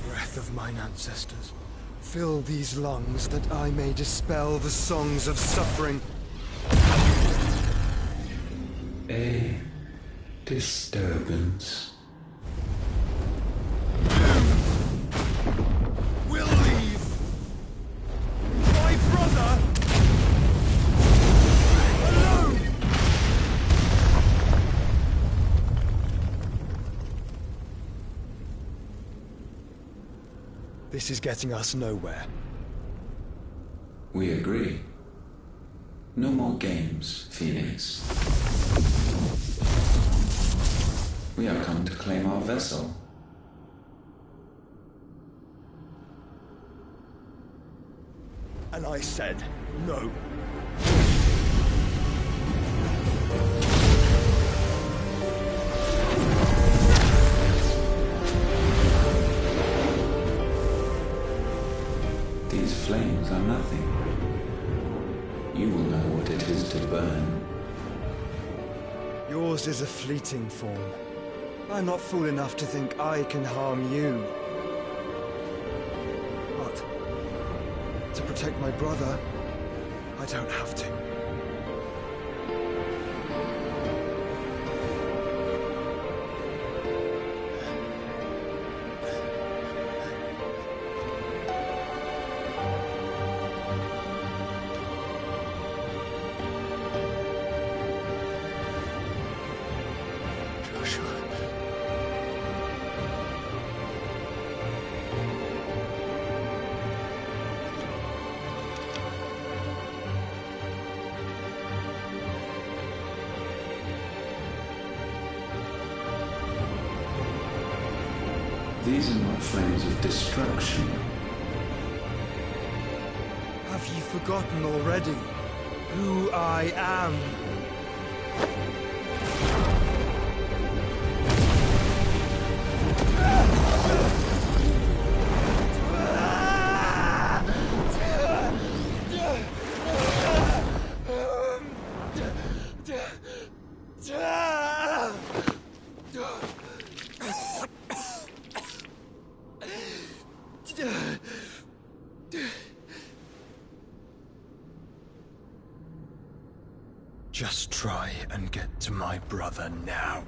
Breath of mine ancestors, fill these lungs that I may dispel the songs of suffering. A disturbance. We'll leave. My brother alone. This is getting us nowhere. We agree. No more games, Phoenix. We have come to claim our vessel. And I said no. These flames are nothing. You will know what it is to burn. Yours is a fleeting form. I'm not fool enough to think I can harm you. But to protect my brother, I don't have to. These are not flames of destruction. Have you forgotten already who I am? Just try and get to my brother now.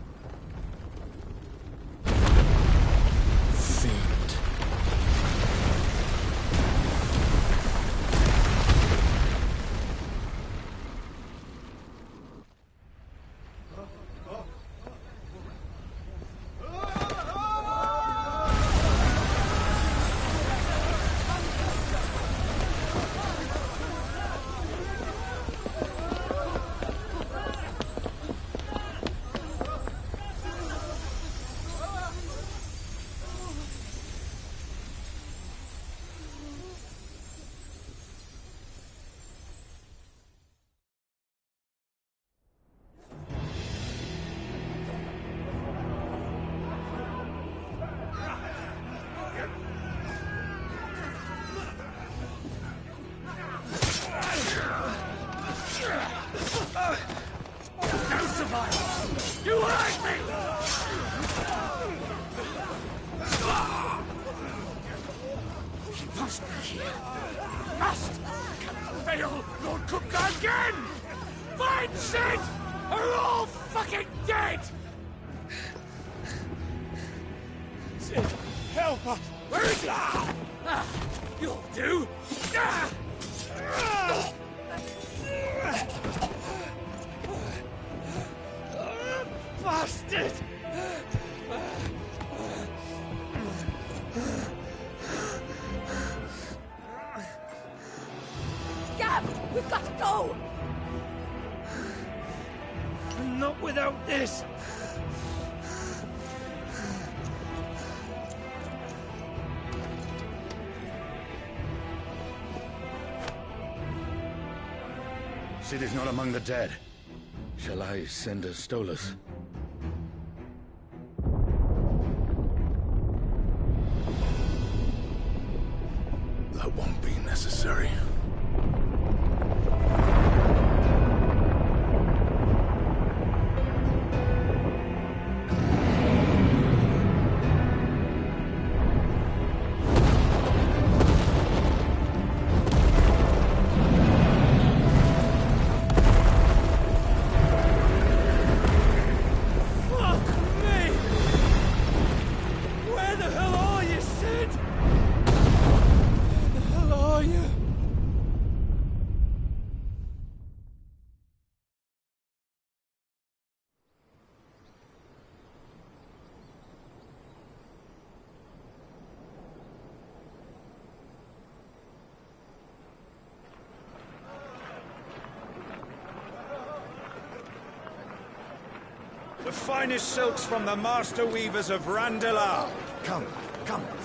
Fiend. here. Must! Cannot fail Lord Cookgar again! Find Sid! Are all fucking dead! Sid, help us! Where is he? You'll do! Bastard! Gab! We've got to go! Not without this! Sid is not among the dead. Shall I send a Stolas? That won't be necessary. The finest silks from the master weavers of Randalar. Come,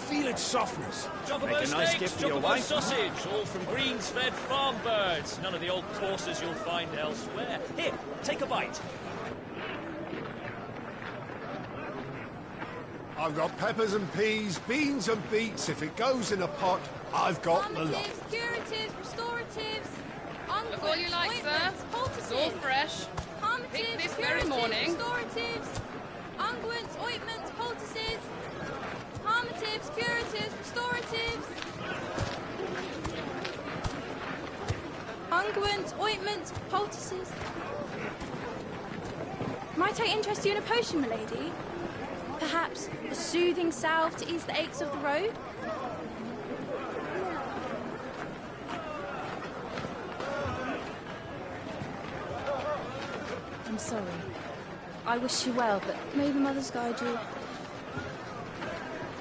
feel its softness. Make a nice gift for your wife. Sausage, all from greens-fed farm birds. None of the old courses you'll find elsewhere. Here, take a bite. I've got peppers and peas, beans and beets. If it goes in a pot, I've got the lot. Curatives, restoratives, Look all you like, sir. It's all fresh. Pick this very morning. Restoratives, unguents, ointments, poultices, harmatives, curatives, restoratives, unguents, ointments, poultices. Might I interest you in a potion, milady? Perhaps a soothing salve to ease the aches of the road? I'm sorry. I wish you well, but may the mothers guide you.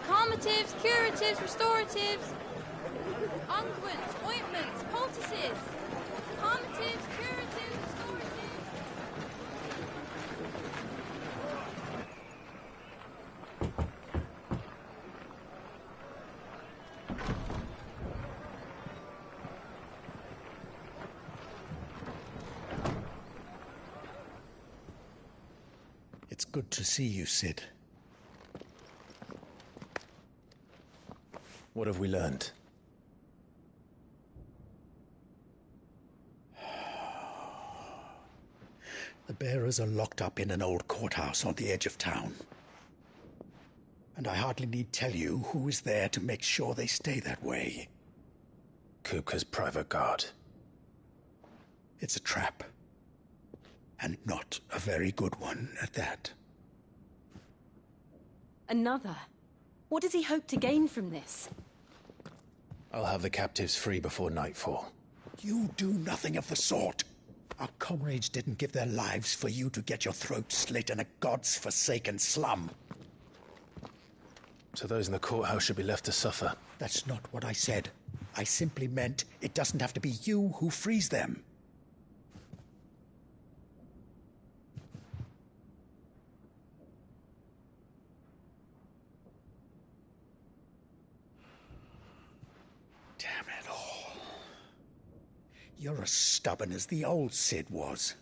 Calmatives, curatives, restoratives, unguents, ointments, poultices, calmatives, curatives, restoratives. It's good to see you, Sid. What have we learned? The bearers are locked up in an old courthouse on the edge of town. And I hardly need tell you who is there to make sure they stay that way. Kupka's private guard. It's a trap. And not a very good one at that. Another? What does he hope to gain from this? I'll have the captives free before nightfall. You do nothing of the sort. Our comrades didn't give their lives for you to get your throat slit in a god's forsaken slum. So those in the courthouse should be left to suffer. That's not what I said. I simply meant it doesn't have to be you who frees them. Damn it all. You're as stubborn as the old Sid was.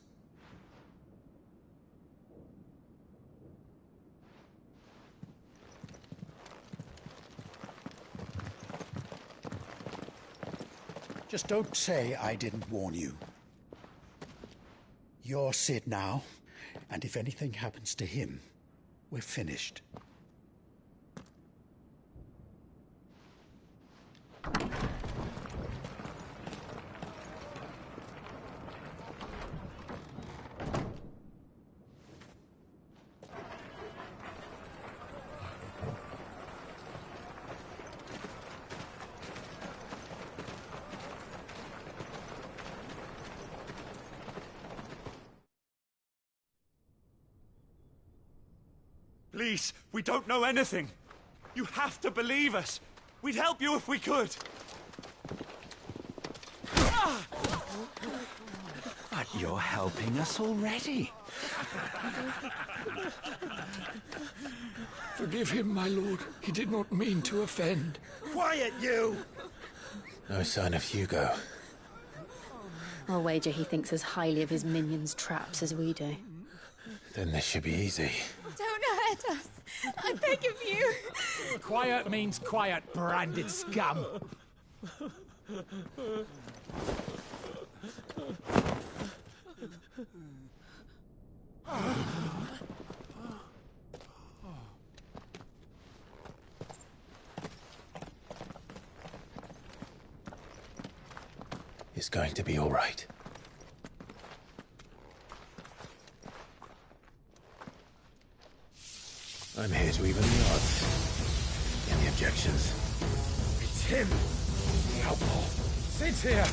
Just don't say I didn't warn you. You're Sid now, and if anything happens to him, we're finished. Please, we don't know anything. You have to believe us. We'd help you if we could. But you're helping us already. Forgive him, my lord. He did not mean to offend. Quiet, you! No sign of Hugo. I'll wager he thinks as highly of his minions' traps as we do. Then this should be easy. Don't hurt us. I beg of you. Quiet means quiet, branded scum. It's going to be all right. I'm here to even the odds. Any objections? It's him, the outlaw. Sit here.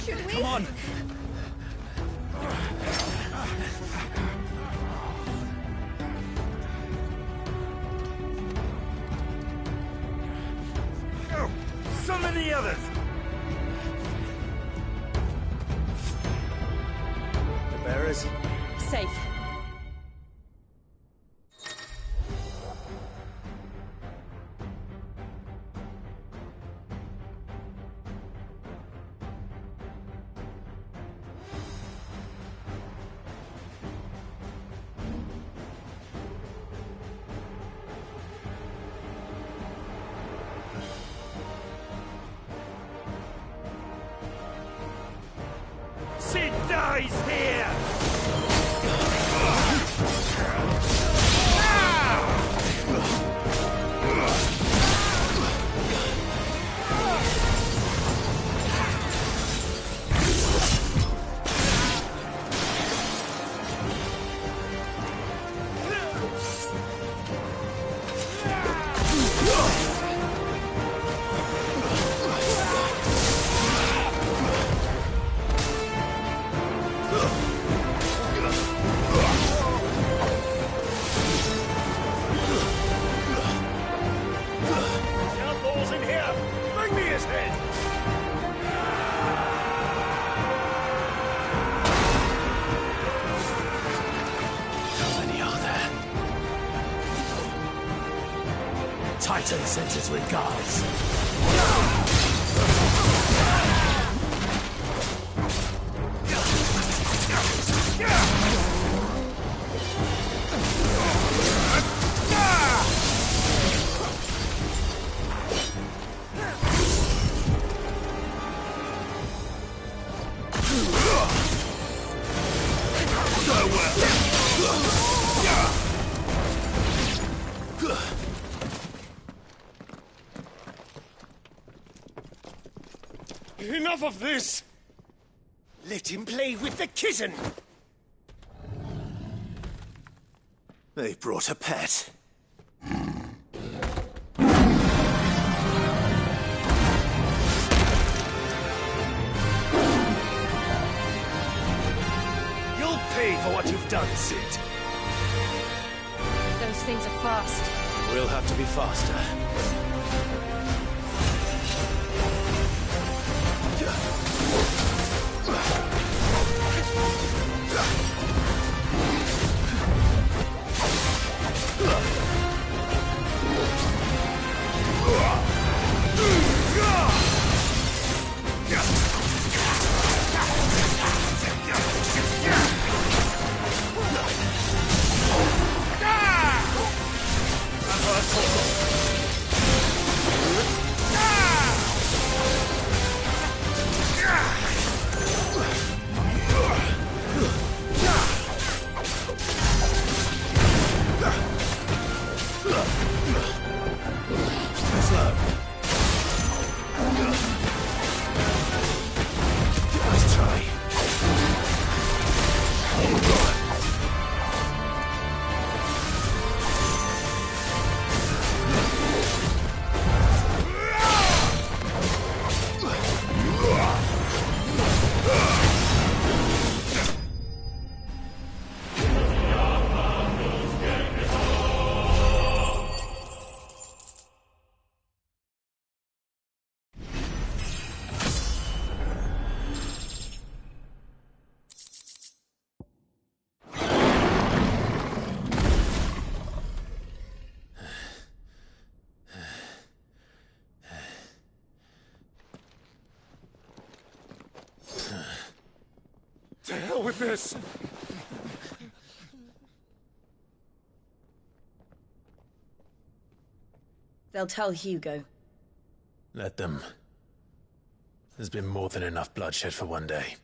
Should we? Come on. Go! Summon the others! The bearers? Safe. Sid dies here! Outlaws in here! Bring me his head! How many are there? Titan sends his regards. Enough of this! Let him play with the kitten! They've brought a pet. You'll pay for what you've done, Sid. Those things are fast. We'll have to be faster. with this. They'll tell Hugo. Let them. There's been more than enough bloodshed for one day.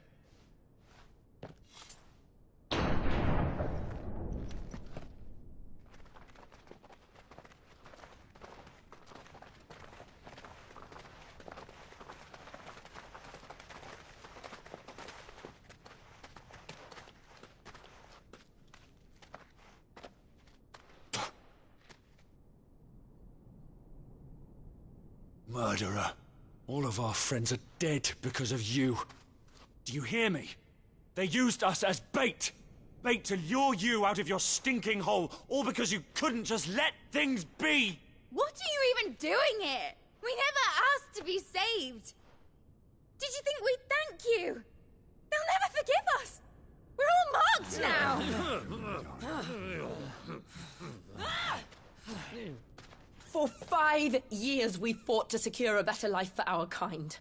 Murderer. All of our friends are dead because of you. Do you hear me? They used us as bait. Bait to lure you out of your stinking hole, all because you couldn't just let things be. What are you even doing here? We never asked to be saved. Did you think we'd thank you? They'll never forgive us. We're all marked now. For 5 years we fought to secure a better life for our kind.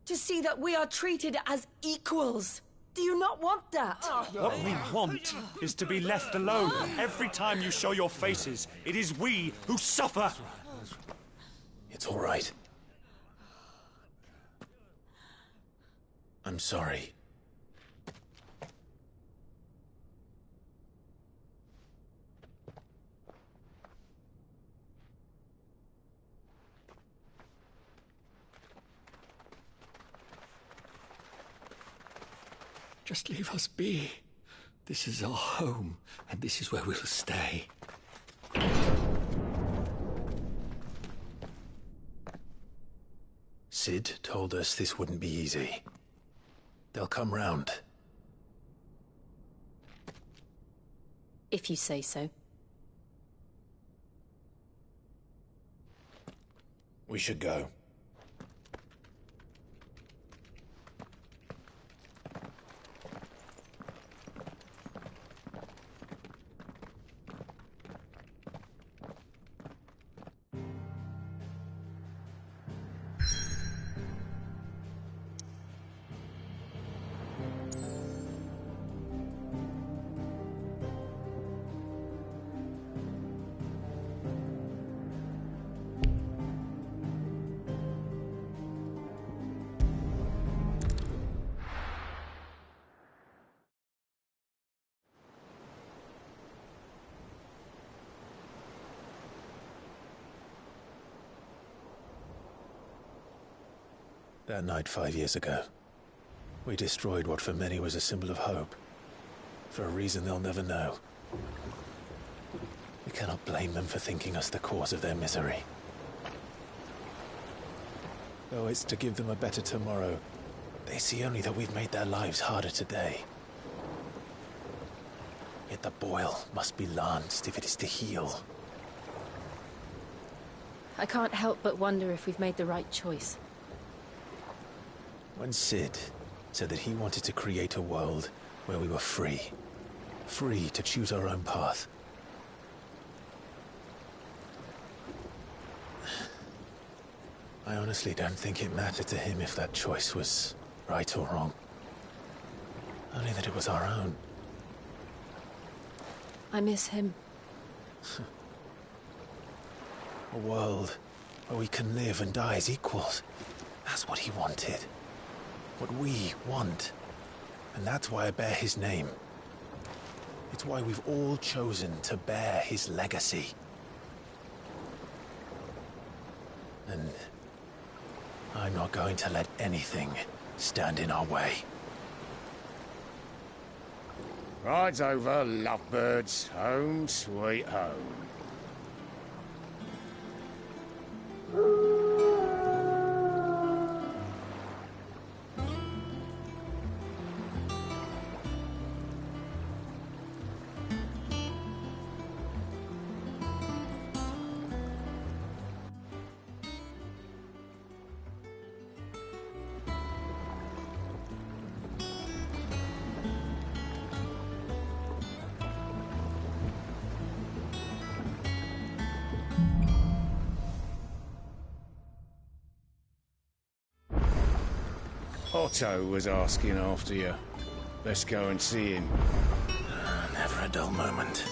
To see that we are treated as equals. Do you not want that? What we want is to be left alone. Every time you show your faces, it is we who suffer. It's all right. I'm sorry. Just leave us be. This is our home, and this is where we'll stay. Sid told us this wouldn't be easy. They'll come round. If you say so. We should go. That night 5 years ago, we destroyed what for many was a symbol of hope. For a reason they'll never know. We cannot blame them for thinking us the cause of their misery. Though it's to give them a better tomorrow, they see only that we've made their lives harder today. Yet the boil must be lanced if it is to heal. I can't help but wonder if we've made the right choice. When Sid said that he wanted to create a world where we were free. Free to choose our own path. I honestly don't think it mattered to him if that choice was right or wrong. Only that it was our own. I miss him. A world where we can live and die as equals. That's what he wanted. What we want. And that's why I bear his name. It's why we've all chosen to bear his legacy. And I'm not going to let anything stand in our way. Rides over, lovebirds. Home, sweet home. Otto was asking after you. Let's go and see him. Never a dull moment.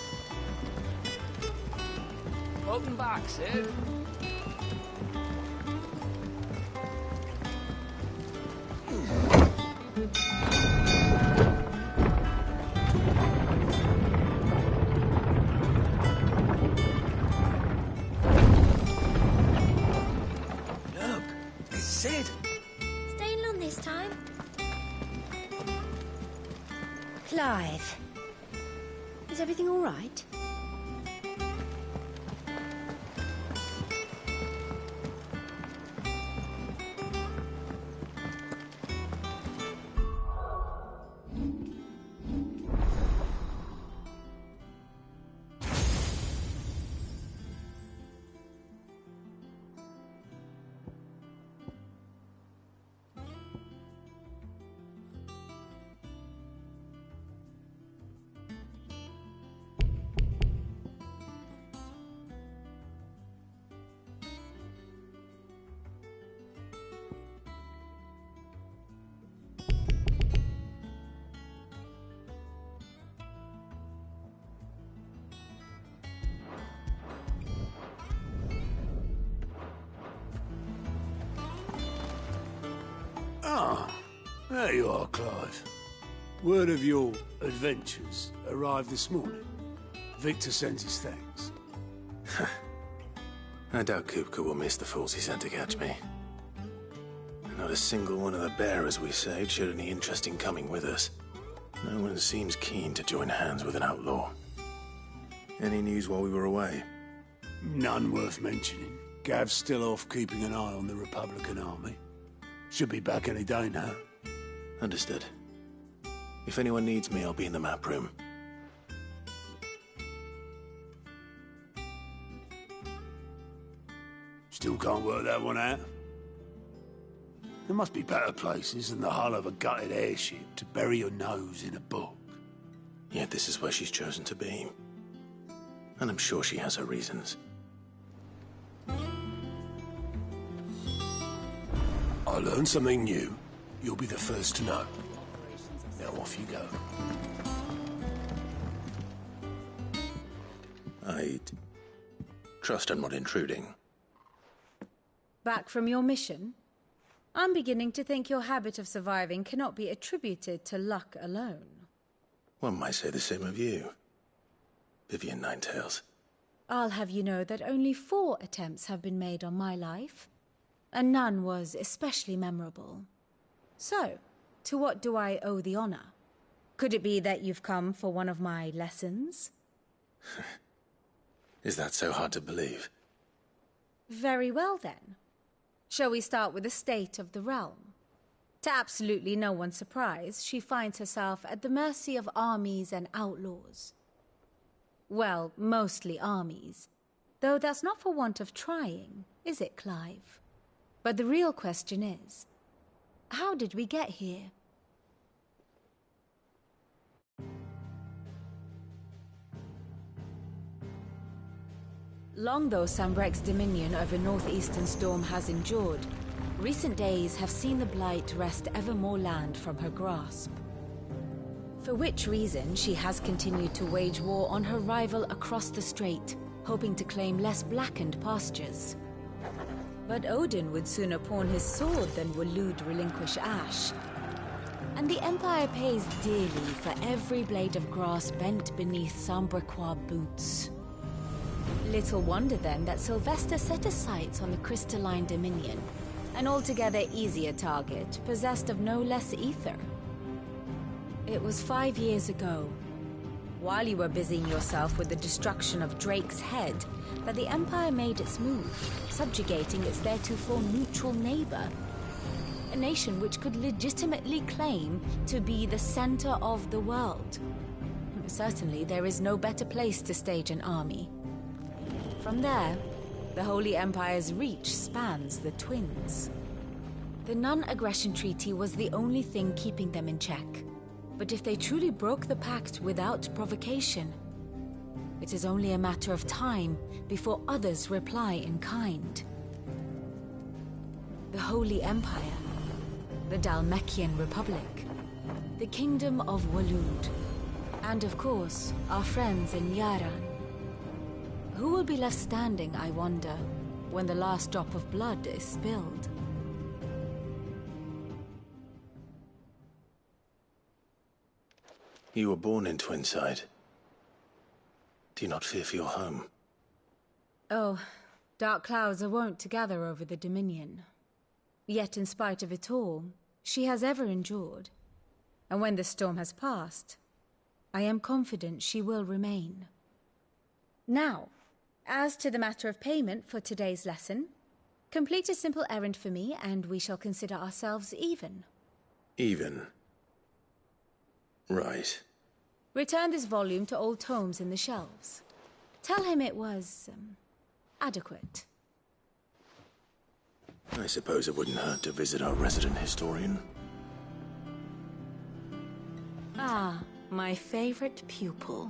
Welcome back, Sid. Look, it's Sid. Staying long this time? Clive. Is everything all right? Ah, there you are, Clive. Word of your adventures arrived this morning. Victor sends his thanks. I doubt Kupka will miss the fools he sent to catch me. Not a single one of the bearers we saved showed any interest in coming with us. No one seems keen to join hands with an outlaw. Any news while we were away? None worth mentioning. Gav's still off keeping an eye on the Republican army. Should be back any day now. Understood. If anyone needs me, I'll be in the map room. Still can't work that one out. There must be better places than the hull of a gutted airship to bury your nose in a book. Yet this is where she's chosen to be. And I'm sure she has her reasons. I learned something new. You'll be the first to know. Now off you go. I trust I'm not intruding. Back from your mission? I'm beginning to think your habit of surviving cannot be attributed to luck alone. One might say the same of you, Vivian Ninetails. I'll have you know that only 4 attempts have been made on my life, and none was especially memorable. So, to what do I owe the honor? Could it be that you've come for one of my lessons? Is that so hard to believe? Very well, then. Shall we start with the state of the realm? To absolutely no one's surprise, she finds herself at the mercy of armies and outlaws. Well, mostly armies. Though that's not for want of trying, is it, Clive? But the real question is, how did we get here? Long though Sambrek's dominion over northeastern Storm has endured, recent days have seen the Blight wrest ever more land from her grasp. For which reason she has continued to wage war on her rival across the strait, hoping to claim less blackened pastures. But Odin would sooner pawn his sword than Waloed relinquish Ash. And the Empire pays dearly for every blade of grass bent beneath Sambrequois boots. Little wonder then that Sylvester set his sights on the crystalline dominion, an altogether easier target, possessed of no less ether. It was 5 years ago, while you were busying yourself with the destruction of Drake's head, that the Empire made its move, subjugating its theretofore neutral neighbor. A nation which could legitimately claim to be the center of the world. Certainly, there is no better place to stage an army. From there, the Holy Empire's reach spans the Twins. The non-aggression treaty was the only thing keeping them in check. But if they truly broke the pact without provocation, it is only a matter of time before others reply in kind. The Holy Empire, the Dalmekian Republic, the Kingdom of Waloed, and of course, our friends in Yaran. Who will be left standing, I wonder, when the last drop of blood is spilled? You were born in Twinside. Do you not fear for your home? Oh, dark clouds are wont to gather over the Dominion. Yet in spite of it all, she has ever endured. And when the storm has passed, I am confident she will remain. Now, as to the matter of payment for today's lesson, complete a simple errand for me and we shall consider ourselves even. Even? Right. Return this volume to old tomes in the shelves. Tell him it was, adequate. I suppose it wouldn't hurt to visit our resident historian. Ah, my favorite pupil.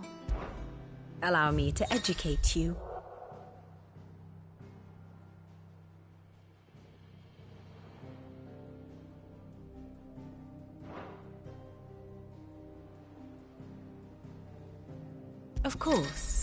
Allow me to educate you. Of course.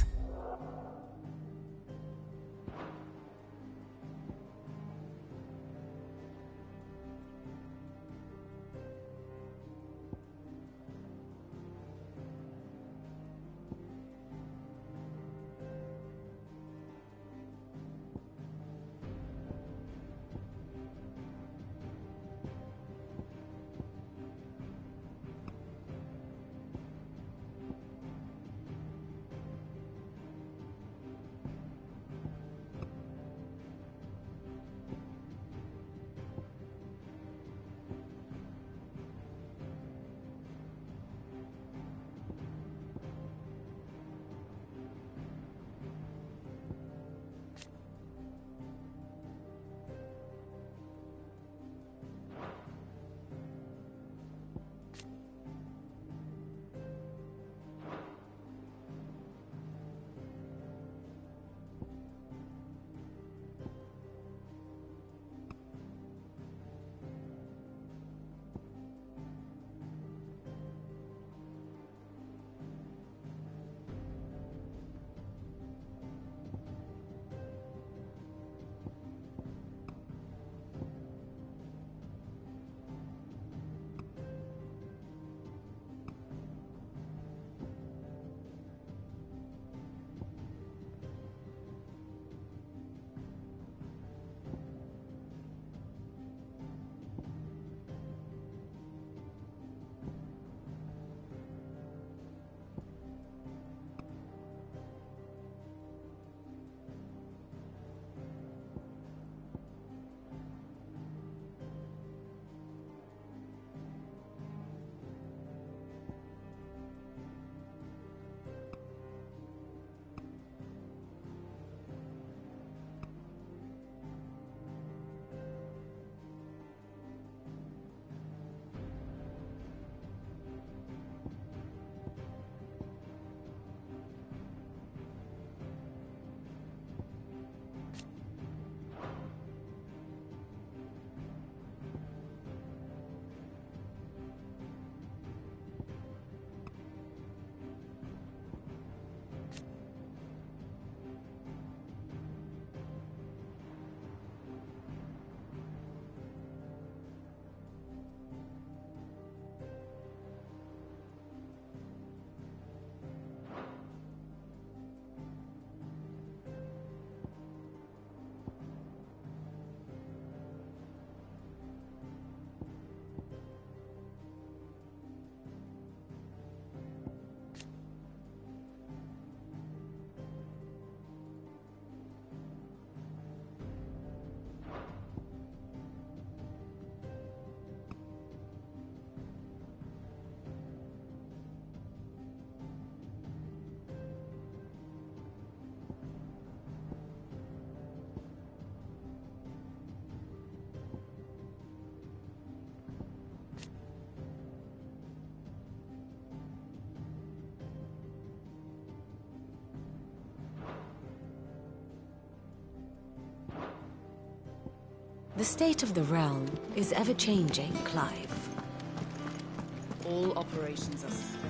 The state of the realm is ever-changing, Clive. All operations are suspended.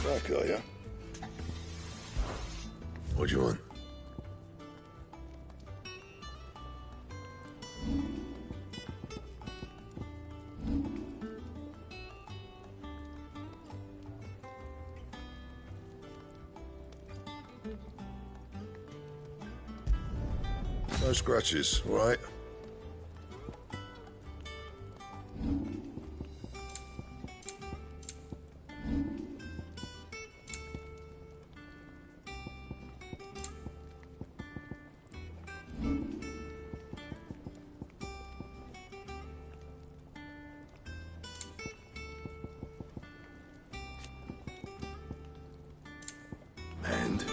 Back, are you? What do you want? No scratches, all right? And?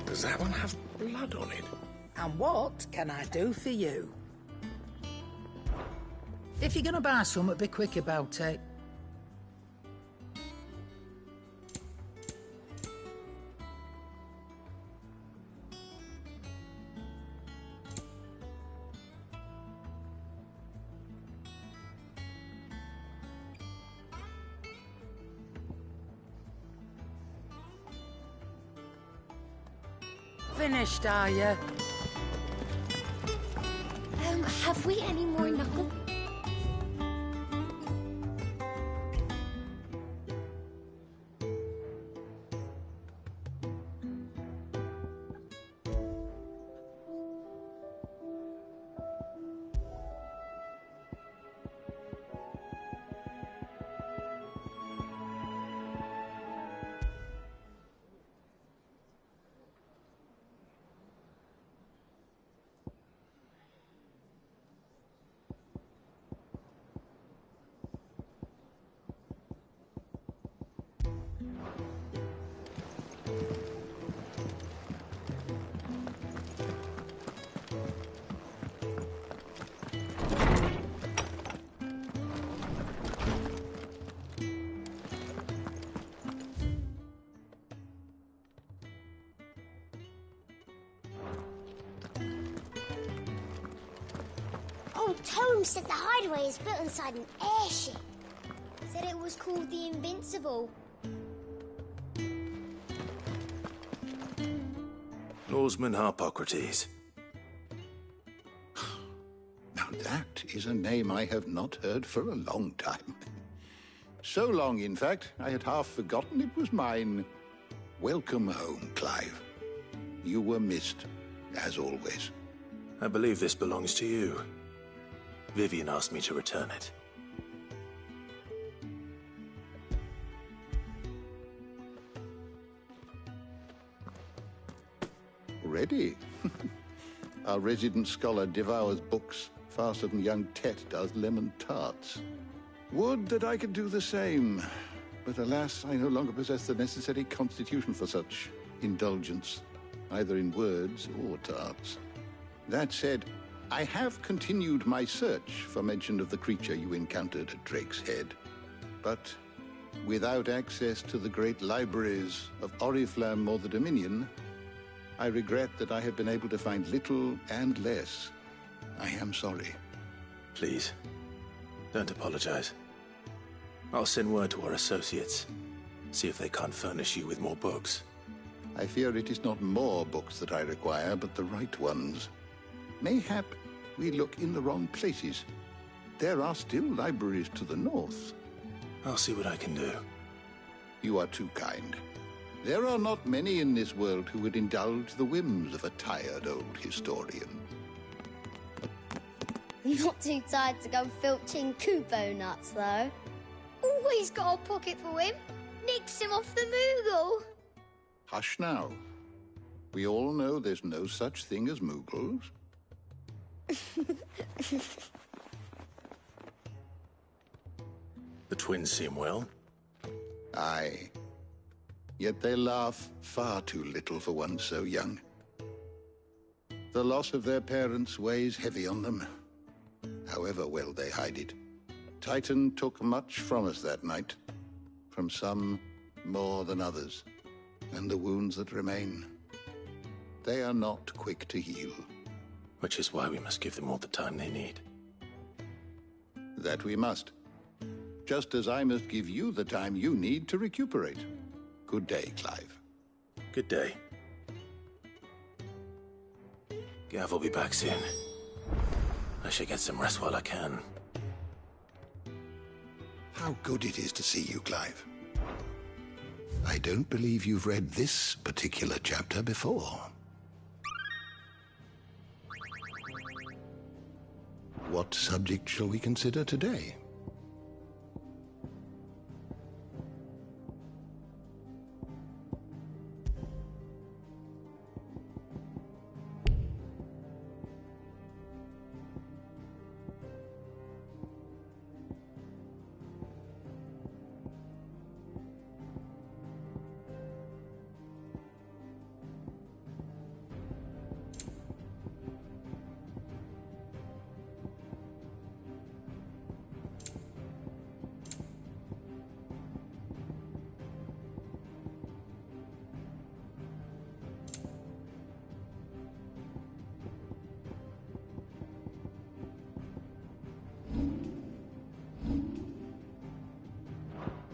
Does that one have blood on it? And what can I do for you? If you're gonna buy something, be quick about it. Finished, are you? Have we any more knuckle? Old Tome said the hideaway is built inside an airship. Said it was called the Invincible. Oarsman Harpocrates. Now that is a name I have not heard for a long time. So long, in fact, I had half forgotten it was mine. Welcome home, Clive. You were missed, as always. I believe this belongs to you. Vivian asked me to return it. Ready? Our resident scholar devours books faster than young Tet does lemon tarts. Would that I could do the same. But alas, I no longer possess the necessary constitution for such indulgence, either in words or tarts. That said, I have continued my search for mention of the creature you encountered at Drake's Head. But without access to the great libraries of Oriflamme or the Dominion, I regret that I have been able to find little and less. I am sorry. Please, don't apologize. I'll send word to our associates. See if they can't furnish you with more books. I fear it is not more books that I require, but the right ones. Mayhap we look in the wrong places. There are still libraries to the north. I'll see what I can do. You are too kind. There are not many in this world who would indulge the whims of a tired old historian. Not too tired to go filching Kupo nuts, though. Always got a pocket for him. Nicked him off the Moogle. Hush now. We all know there's no such thing as Moogles. The twins seem well. Aye. Yet they laugh far too little for one so young. The loss of their parents weighs heavy on them, however well they hide it. Titan took much from us that night. From some more than others. And the wounds that remain, they are not quick to heal. Which is why we must give them all the time they need. That we must. Just as I must give you the time you need to recuperate. Good day, Clive. Good day. Gav will be back soon. I should get some rest while I can. How good it is to see you, Clive. I don't believe you've read this particular chapter before. What subject shall we consider today?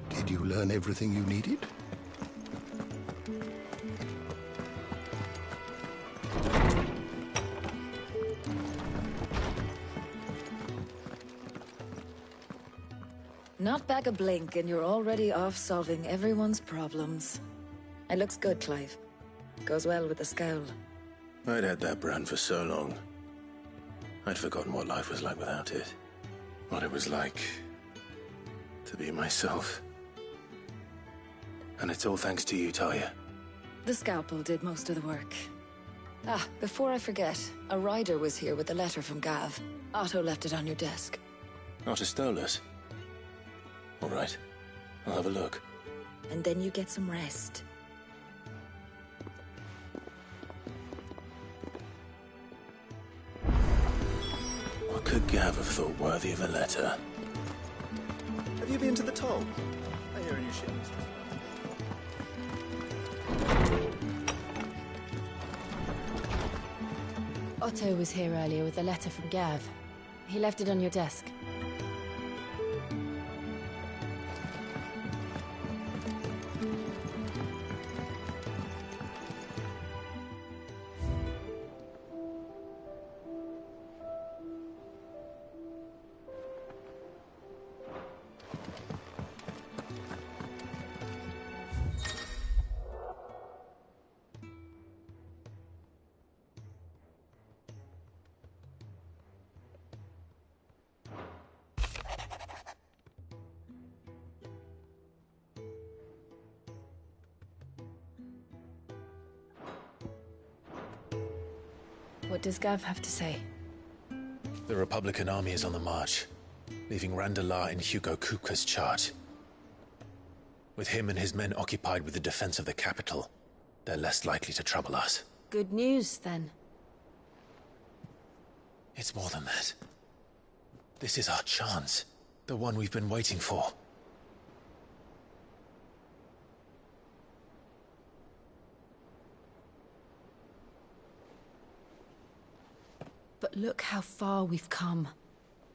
Did you learn everything you needed? Not back a blink and you're already off solving everyone's problems. It looks good, Clive. Goes well with the scowl. I'd had that brand for so long. I'd forgotten what life was like without it. What it was like to be myself. And it's all thanks to you, Talia. The scalpel did most of the work. Ah, before I forget, a rider was here with a letter from Gav. Otto left it on your desk. Otto stole us. All right. I'll have a look. And then you get some rest. What could Gav have thought worthy of a letter? Have you been to the toll? I hear a new shipment. Otto was here earlier with a letter from Gav. He left it on your desk. What does Gav have to say? The Republican army is on the march, leaving Randalar in Hugo Kupka's charge. With him and his men occupied with the defense of the capital, they're less likely to trouble us. Good news, then. It's more than that. This is our chance. The one we've been waiting for. But look how far we've come.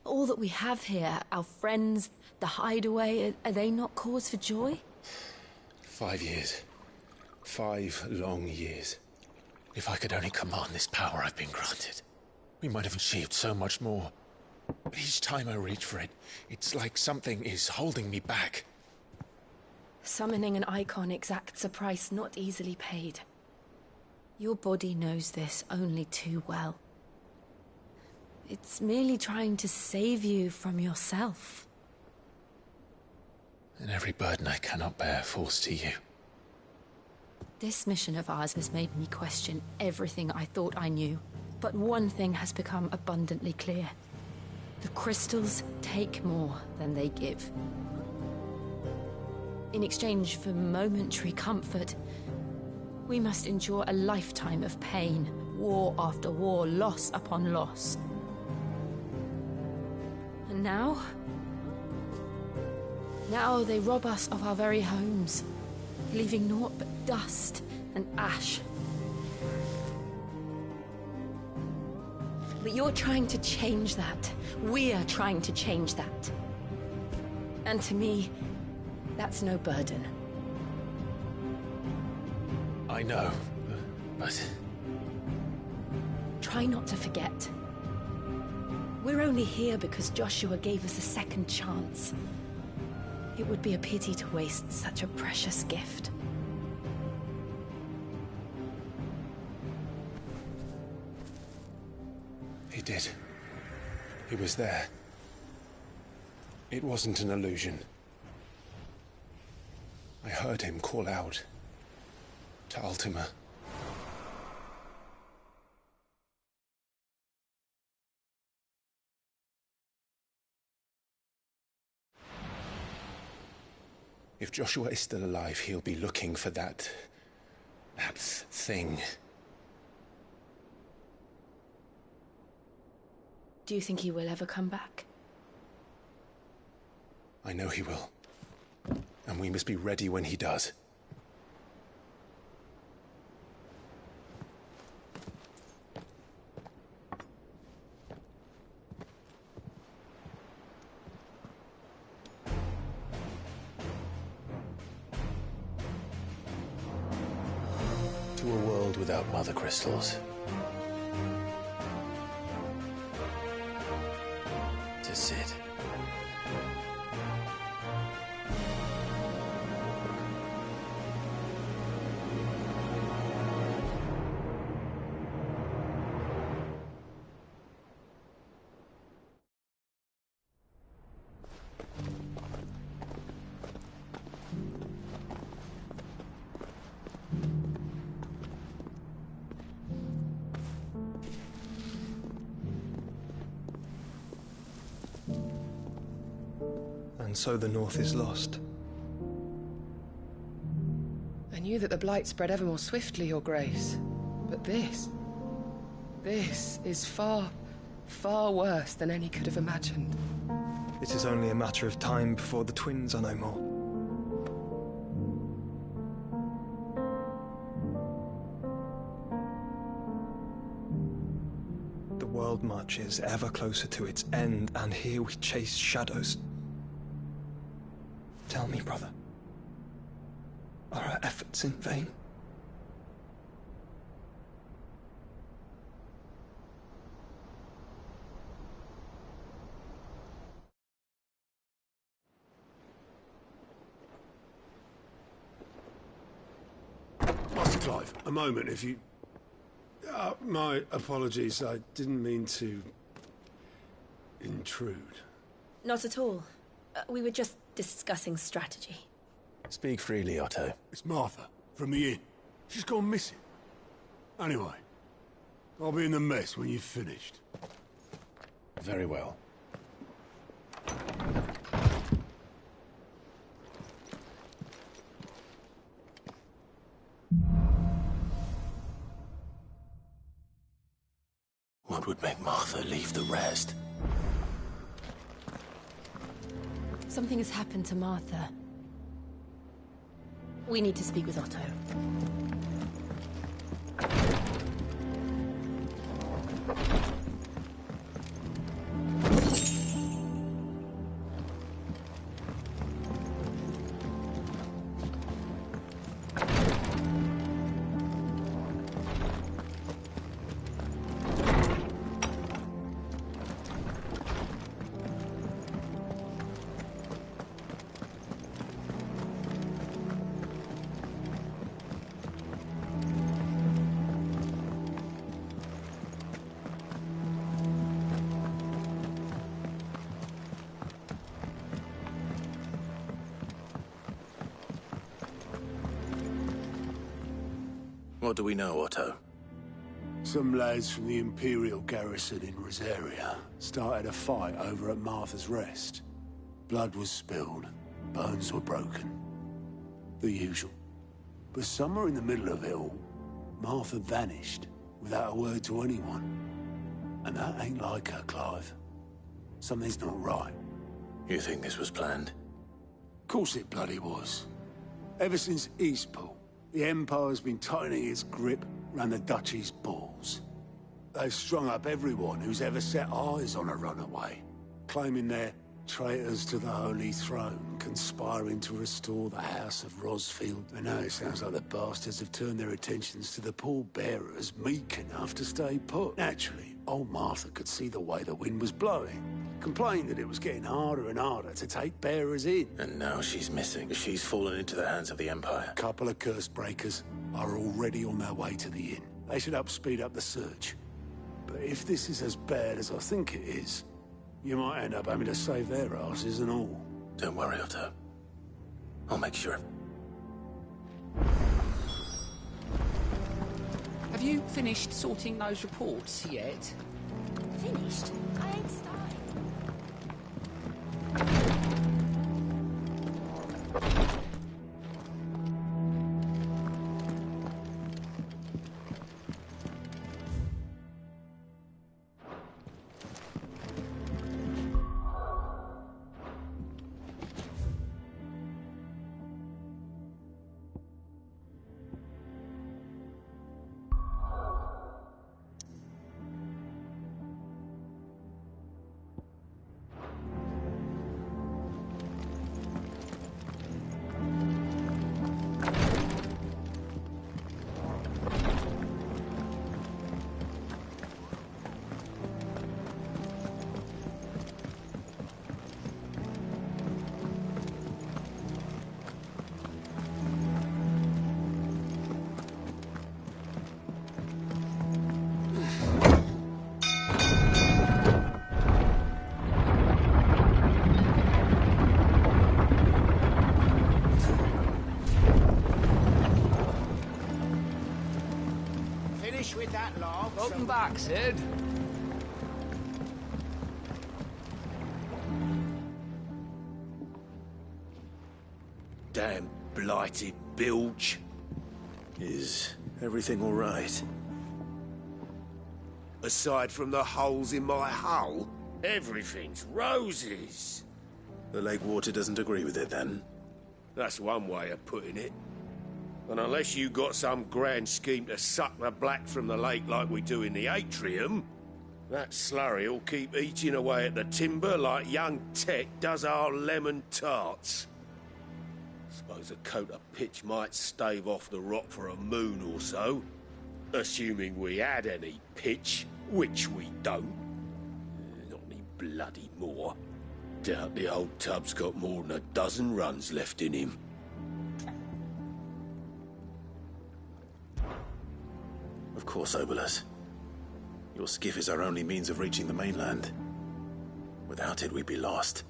All that we have here, our friends, the hideaway, are they not cause for joy? 5 years. 5 long years. If I could only command this power I've been granted, we might have achieved so much more. But each time I reach for it, it's like something is holding me back. Summoning an icon exacts a price not easily paid. Your body knows this only too well. It's merely trying to save you from yourself. and every burden I cannot bear falls to you. This mission of ours has made me question everything I thought I knew. But one thing has become abundantly clear. The crystals take more than they give. In exchange for momentary comfort, we must endure a lifetime of pain, war after war, loss upon loss. And now they rob us of our very homes, leaving naught but dust and ash. But you're trying to change that. We're trying to change that. And to me, that's no burden. I know, but... Try not to forget. We're only here because Joshua gave us a second chance. It would be a pity to waste such a precious gift. He did. He was there. It wasn't an illusion. I heard him call out to Ultima. If Joshua is still alive, he'll be looking for that thing. Do you think he will ever come back? I know he will. And we must be ready when he does. To a world without mother crystals. To Sid. And so the North is lost. I knew that the blight spread ever more swiftly, Your Grace. But this is far, far worse than any could have imagined. It is only a matter of time before the twins are no more. The world marches ever closer to its end, and here we chase shadows. Tell me, brother, are our efforts in vain? Master Clive, a moment, if you... my apologies, I didn't mean to... intrude. Not at all. We were just discussing strategy. Speak freely, Otto. It's Martha, from the inn. She's gone missing. Anyway, I'll be in the mess when you've finished. Very well. What would make Martha leave the rest? Something has happened to Martha. We need to speak with Otto. What do we know, Otto? Some lads from the Imperial garrison in Rosaria started a fight over at Martha's Rest. Blood was spilled, bones were broken. The usual. But somewhere in the middle of it all, Martha vanished without a word to anyone. And that ain't like her, Clive. Something's not right. You think this was planned? Of course it bloody was. Ever since Eastpool, the Empire's been tightening its grip around the Duchy's balls. They've strung up everyone who's ever set eyes on a runaway, claiming they're traitors to the Holy Throne, conspiring to restore the House of Rosfield. And now it sounds like the bastards have turned their attentions to the pallbearers meek enough to stay put. Naturally, old Martha could see the way the wind was blowing, complained that it was getting harder and harder to take bearers in. And now she's missing. She's fallen into the hands of the Empire. A couple of curse breakers are already on their way to the inn. They should help speed up the search. But if this is as bad as I think it is, you might end up having to save their asses and all. Don't worry, Otto. I'll make sure. Have you finished sorting those reports yet? Finished? I ain't started. With that log. Welcome back, Sid. Damn blighted bilge. Is everything all right? Aside from the holes in my hull, everything's roses. The lake water doesn't agree with it, then? That's one way of putting it. And unless you got some grand scheme to suck the black from the lake like we do in the atrium, that slurry'll keep eating away at the timber like young Tech does our lemon tarts. Suppose a coat of pitch might stave off the rot for a moon or so, assuming we had any pitch, which we don't. Not any bloody more. Doubt the old tub's got more than a dozen runs left in him. Of course, Obolus. Your skiff is our only means of reaching the mainland. Without it, we'd be lost.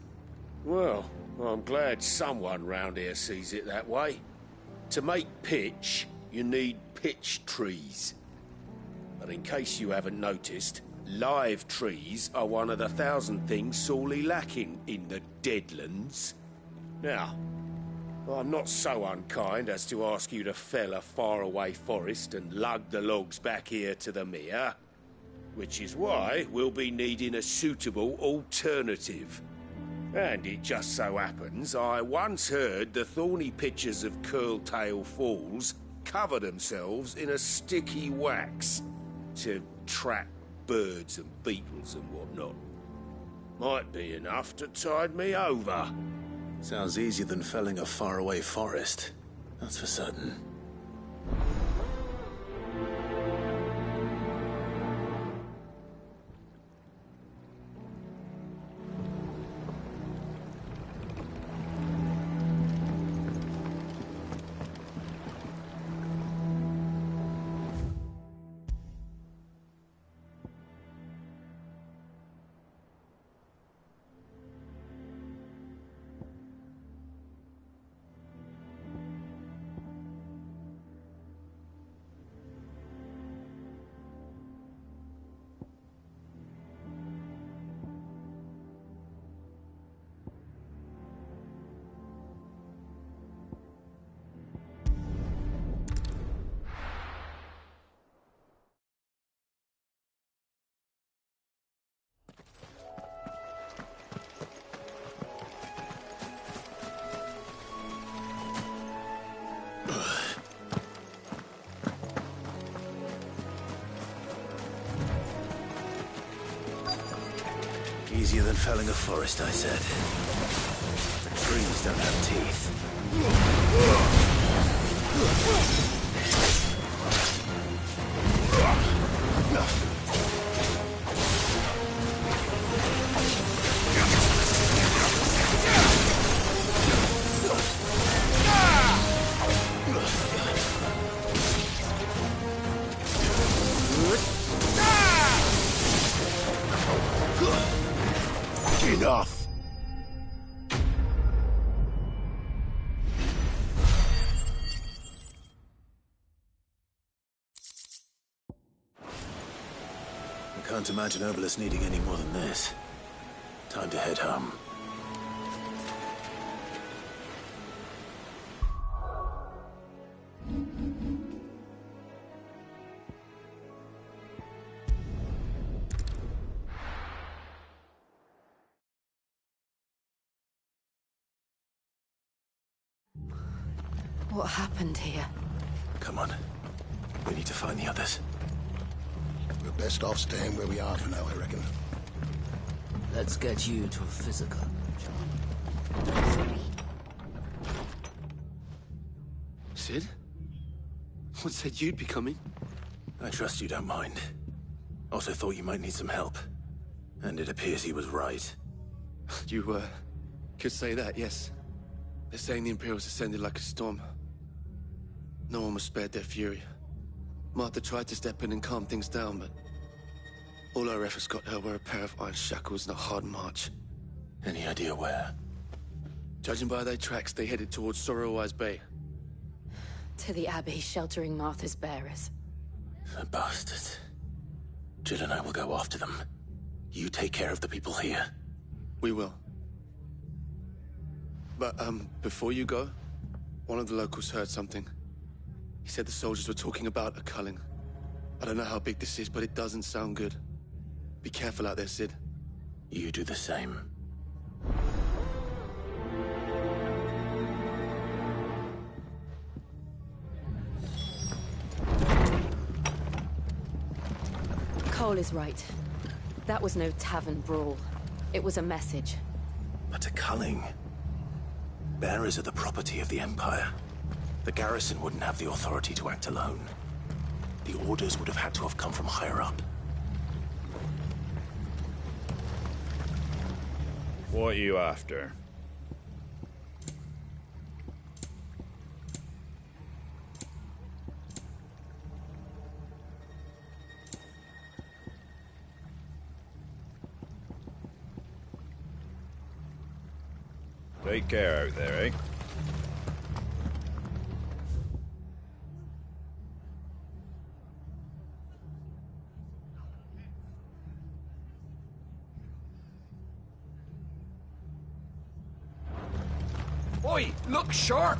Well, I'm glad someone round here sees it that way. To make pitch, you need pitch trees. But in case you haven't noticed, live trees are one of the 1,000 things sorely lacking in the Deadlands. Now, I'm not so unkind as to ask you to fell a faraway forest and lug the logs back here to the mere, which is why we'll be needing a suitable alternative. And it just so happens I once heard the thorny pitchers of Curltail Falls cover themselves in a sticky wax to trap birds and beetles and whatnot. Might be enough to tide me over. Sounds easier than felling a faraway forest. That's for certain. Easier than felling a forest, I said. The trees don't have teeth. Enough! I can't imagine Obelisk needing any more than this. Time to head home. What happened here? Come on. We need to find the others. We're best off staying where we are for now, I reckon. Let's get you to a physical, John. Sid? What said you'd be coming? I trust you don't mind. Also thought you might need some help. And it appears he was right. You, could say that, yes. They're saying the Imperials descended like a storm. No one was spared their fury. Martha tried to step in and calm things down, but all our efforts got her were a pair of iron shackles and a hard march. Any idea where? Judging by their tracks, they headed towards Sorrowwise Bay. To the Abbey sheltering Martha's bearers. The bastards. Jill and I will go after them. You take care of the people here. We will. But, before you go, one of the locals heard something. He said the soldiers were talking about a culling. I don't know how big this is, but it doesn't sound good. Be careful out there, Sid. You do the same. Cole is right. That was no tavern brawl. It was a message. But a culling. Bearers are the property of the Empire. The garrison wouldn't have the authority to act alone. The orders would have had to have come from higher up. What are you after? Take care out there, eh? Oi, look sharp!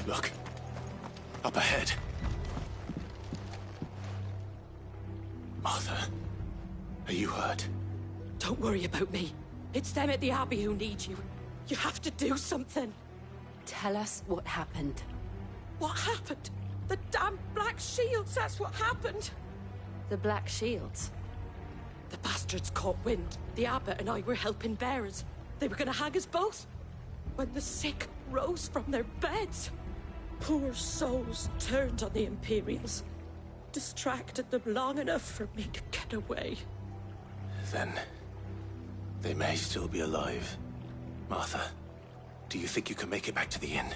Look. Up ahead. Martha, are you hurt? Don't worry about me. It's them at the Abbey who need you. You have to do something. Tell us what happened. What happened? The damn Black Shields, that's what happened. The Black Shields? The bastards caught wind. The Abbot and I were helping bearers. They were gonna hang us both. When the sick rose from their beds, poor souls turned on the Imperials. Distracted them long enough for me to get away. Then they may still be alive. Martha, do you think you can make it back to the inn?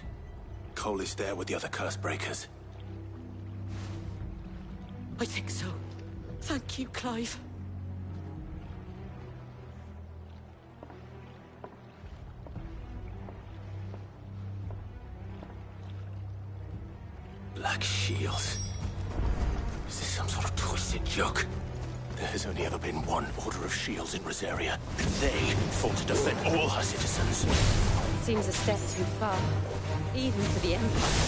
Cole is there with the other curse breakers. I think so. Thank you, Clive. Black Shields. Is this some sort of twisted joke? There has only ever been one Order of Shields in Rosaria, and they fought to defend all her citizens. Seems a step too far, even for the Empire.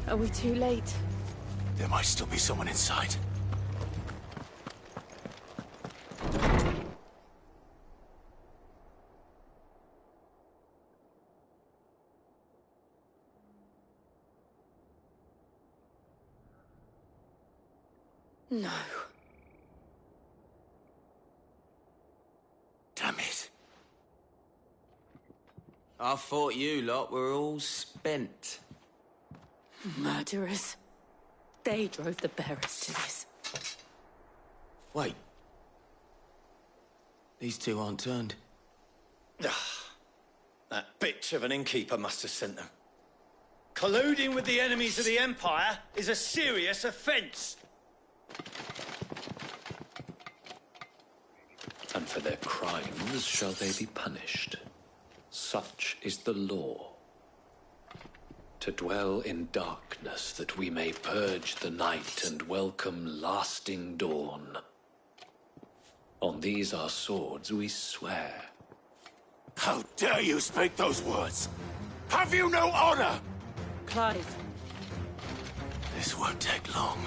Are we too late? There might still be someone inside. No. Damn it. I thought you lot were all spent. Murderers. They drove the bearers to this. Wait. These two aren't turned. That bitch of an innkeeper must have sent them. Colluding with the enemies of the Empire is a serious offence. And for their crimes shall they be punished. Such is the law. To dwell in darkness that we may purge the night and welcome lasting dawn. On these our swords we swear. How dare you speak those words? Have you no honor? Clive. This won't take long.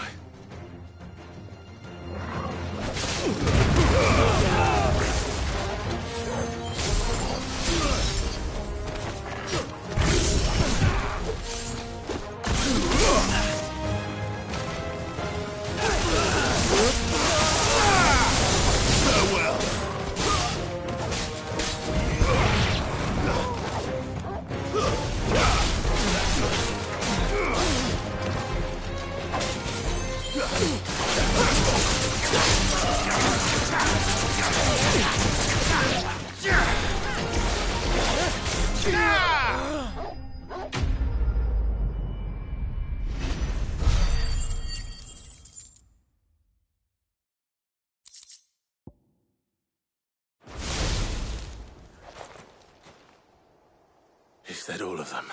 Is that all of them?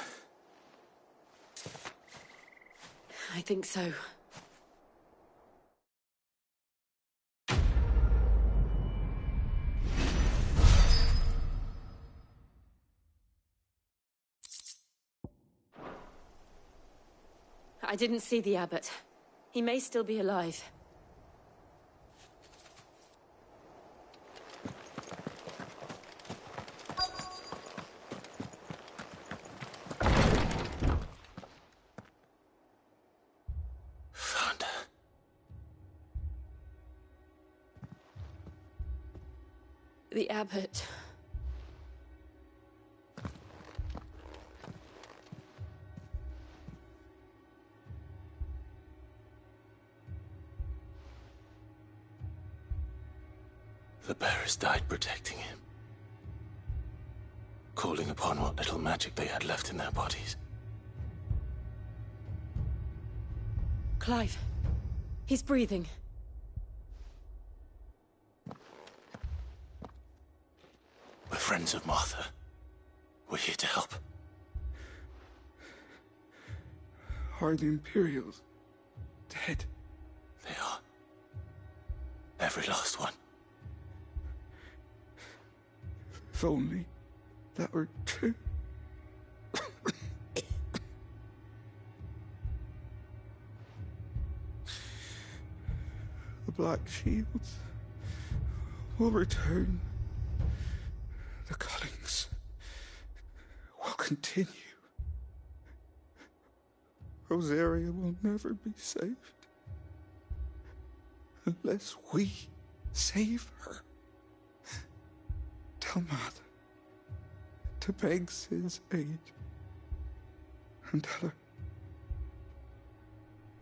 I think so. I didn't see the abbot. He may still be alive. Found her. The abbot. The bearers died protecting him. Calling upon what little magic they had left in their bodies. Clive. He's breathing. We're friends of Martha. We're here to help. Are the Imperials dead? They are. Every last one. If only that were true. The Black Shields will return. The Cullings will continue. Rosaria will never be saved unless we Save her. Tell Mother to beg Sid's aid. And tell her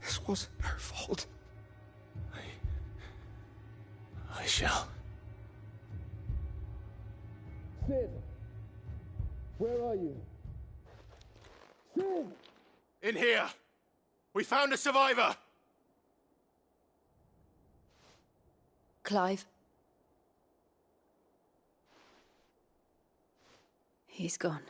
this wasn't her fault. I shall. Sid! Where are you? Sid! In here! We found a survivor! Clive. He's gone.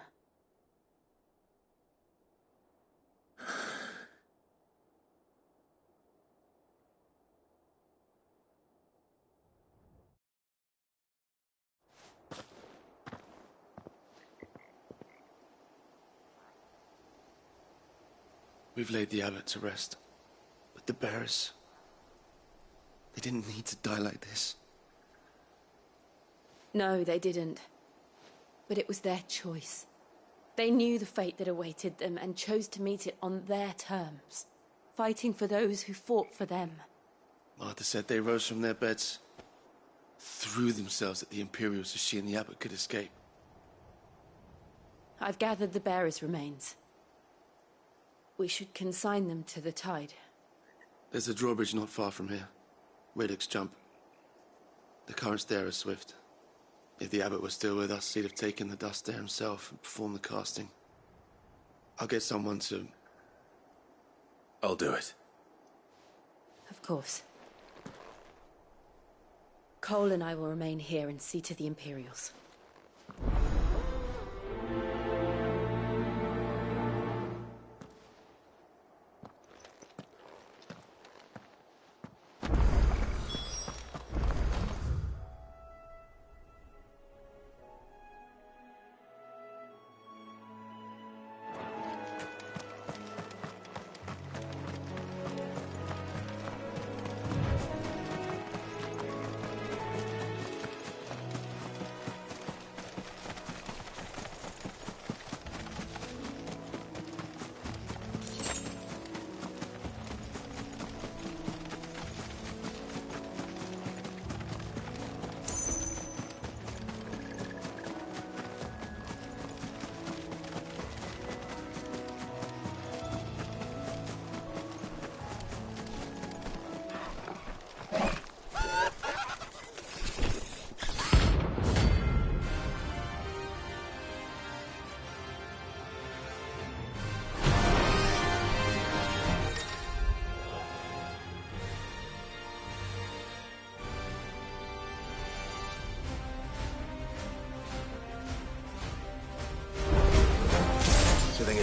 We've laid the abbot to rest. But the bearers... they didn't need to die like this. No, they didn't. But it was their choice. They knew the fate that awaited them and chose to meet it on their terms, fighting for those who fought for them. Martha said they rose from their beds, threw themselves at the Imperials so she and the abbot could escape. I've gathered the bearers' remains. We should consign them to the tide. There's a drawbridge not far from here. Radix jump. The currents there are swift. If the abbot was still with us, he'd have taken the dust there himself and performed the casting. I'll get someone to... I'll do it. Of course. Cole and I will remain here and see to the Imperials.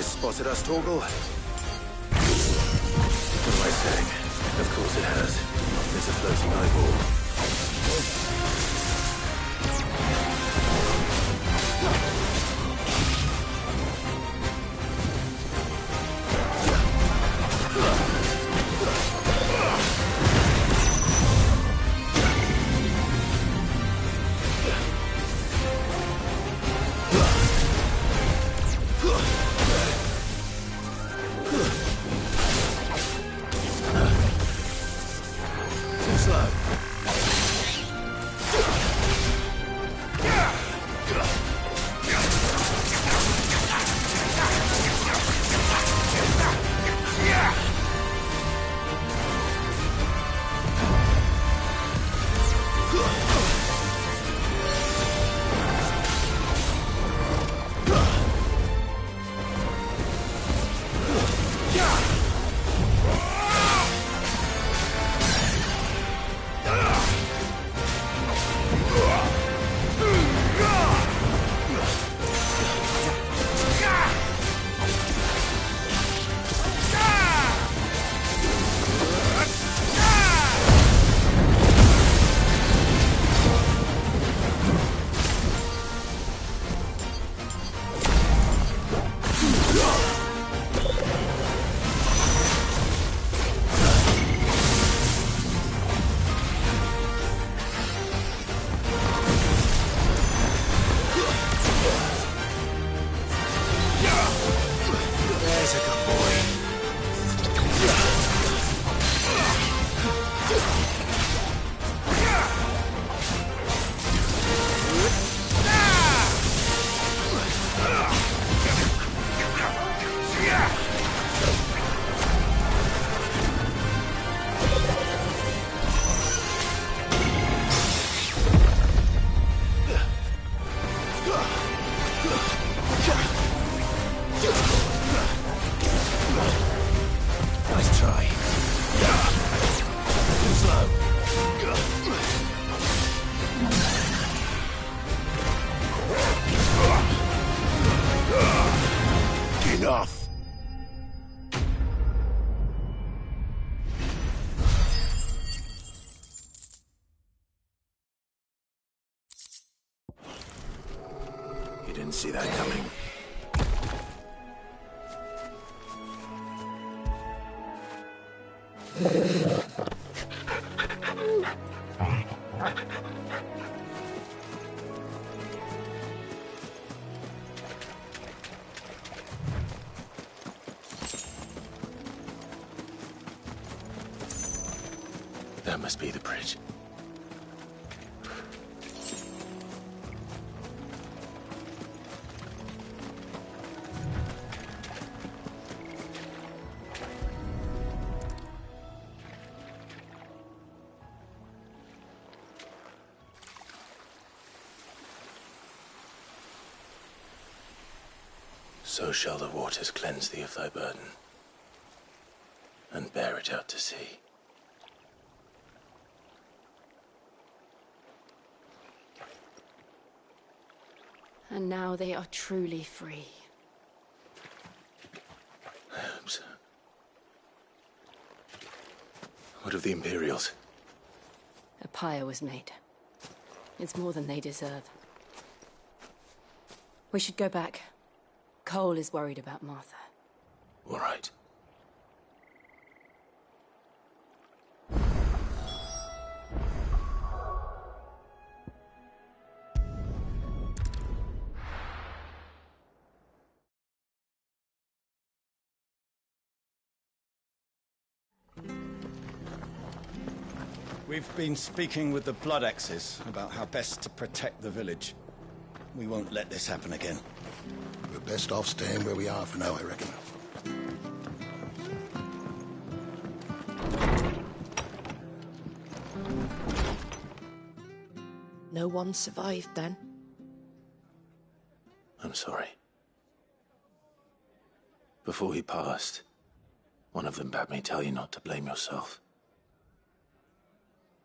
Spotted us, Torgal? What am I saying? Of course it has. It's a floating eyeball. Too slow. didn't see that coming. That must be the bridge. So shall the waters cleanse thee of thy burden, and bear it out to sea. And now they are truly free. I hope so. What of the Imperials? A pyre was made. It's more than they deserve. We should go back. Cole is worried about Martha. All right. We've been speaking with the Blood Axes about how best to protect the village. We won't let this happen again. We're best off staying where we are for now, I reckon. No one survived then? I'm sorry. Before he passed, one of them bade me tell you not to blame yourself.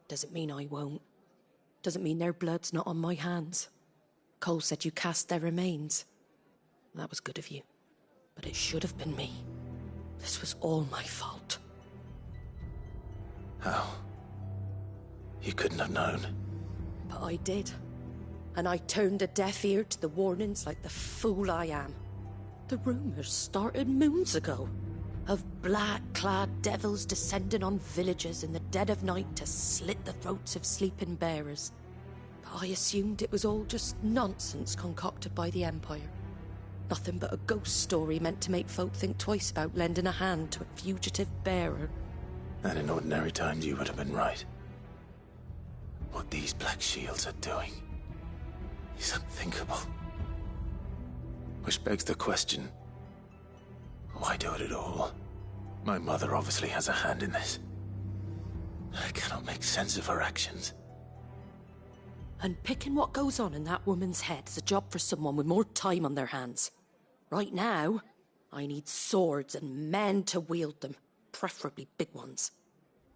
Doesn't mean I won't. Doesn't mean their blood's not on my hands. Cole said you cast their remains. That was good of you. But it should have been me. This was all my fault. How? You couldn't have known. But I did. And I turned a deaf ear to the warnings like the fool I am. The rumors started moons ago. Of black-clad devils descending on villages in the dead of night to slit the throats of sleeping bearers. But I assumed it was all just nonsense concocted by the Empire. Nothing but a ghost story meant to make folk think twice about lending a hand to a fugitive bearer. And in ordinary times you would have been right. What these Black Shields are doing is unthinkable. Which begs the question, why do it at all? My mother obviously has a hand in this. I cannot make sense of her actions. And picking what goes on in that woman's head is a job for someone with more time on their hands. Right now, I need swords and men to wield them, preferably big ones.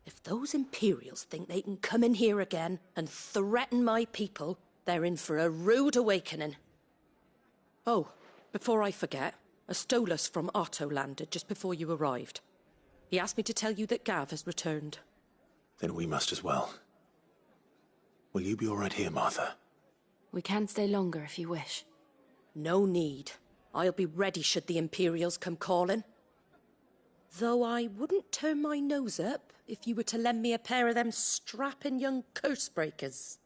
If those Imperials think they can come in here again and threaten my people, they're in for a rude awakening. Oh, before I forget, a Stolas from Otto landed just before you arrived. He asked me to tell you that Gav has returned. Then we must as well. Will you be all right here, Martha? We can stay longer if you wish. No need. I'll be ready should the Imperials come calling. Though I wouldn't turn my nose up if you were to lend me a pair of them strapping young curse-breakers.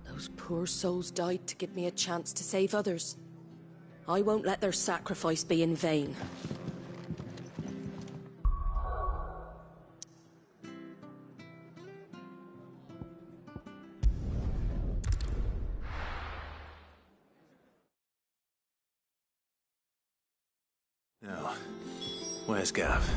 Those poor souls died to give me a chance to save others. I won't let their sacrifice be in vain. Now, where's Gav?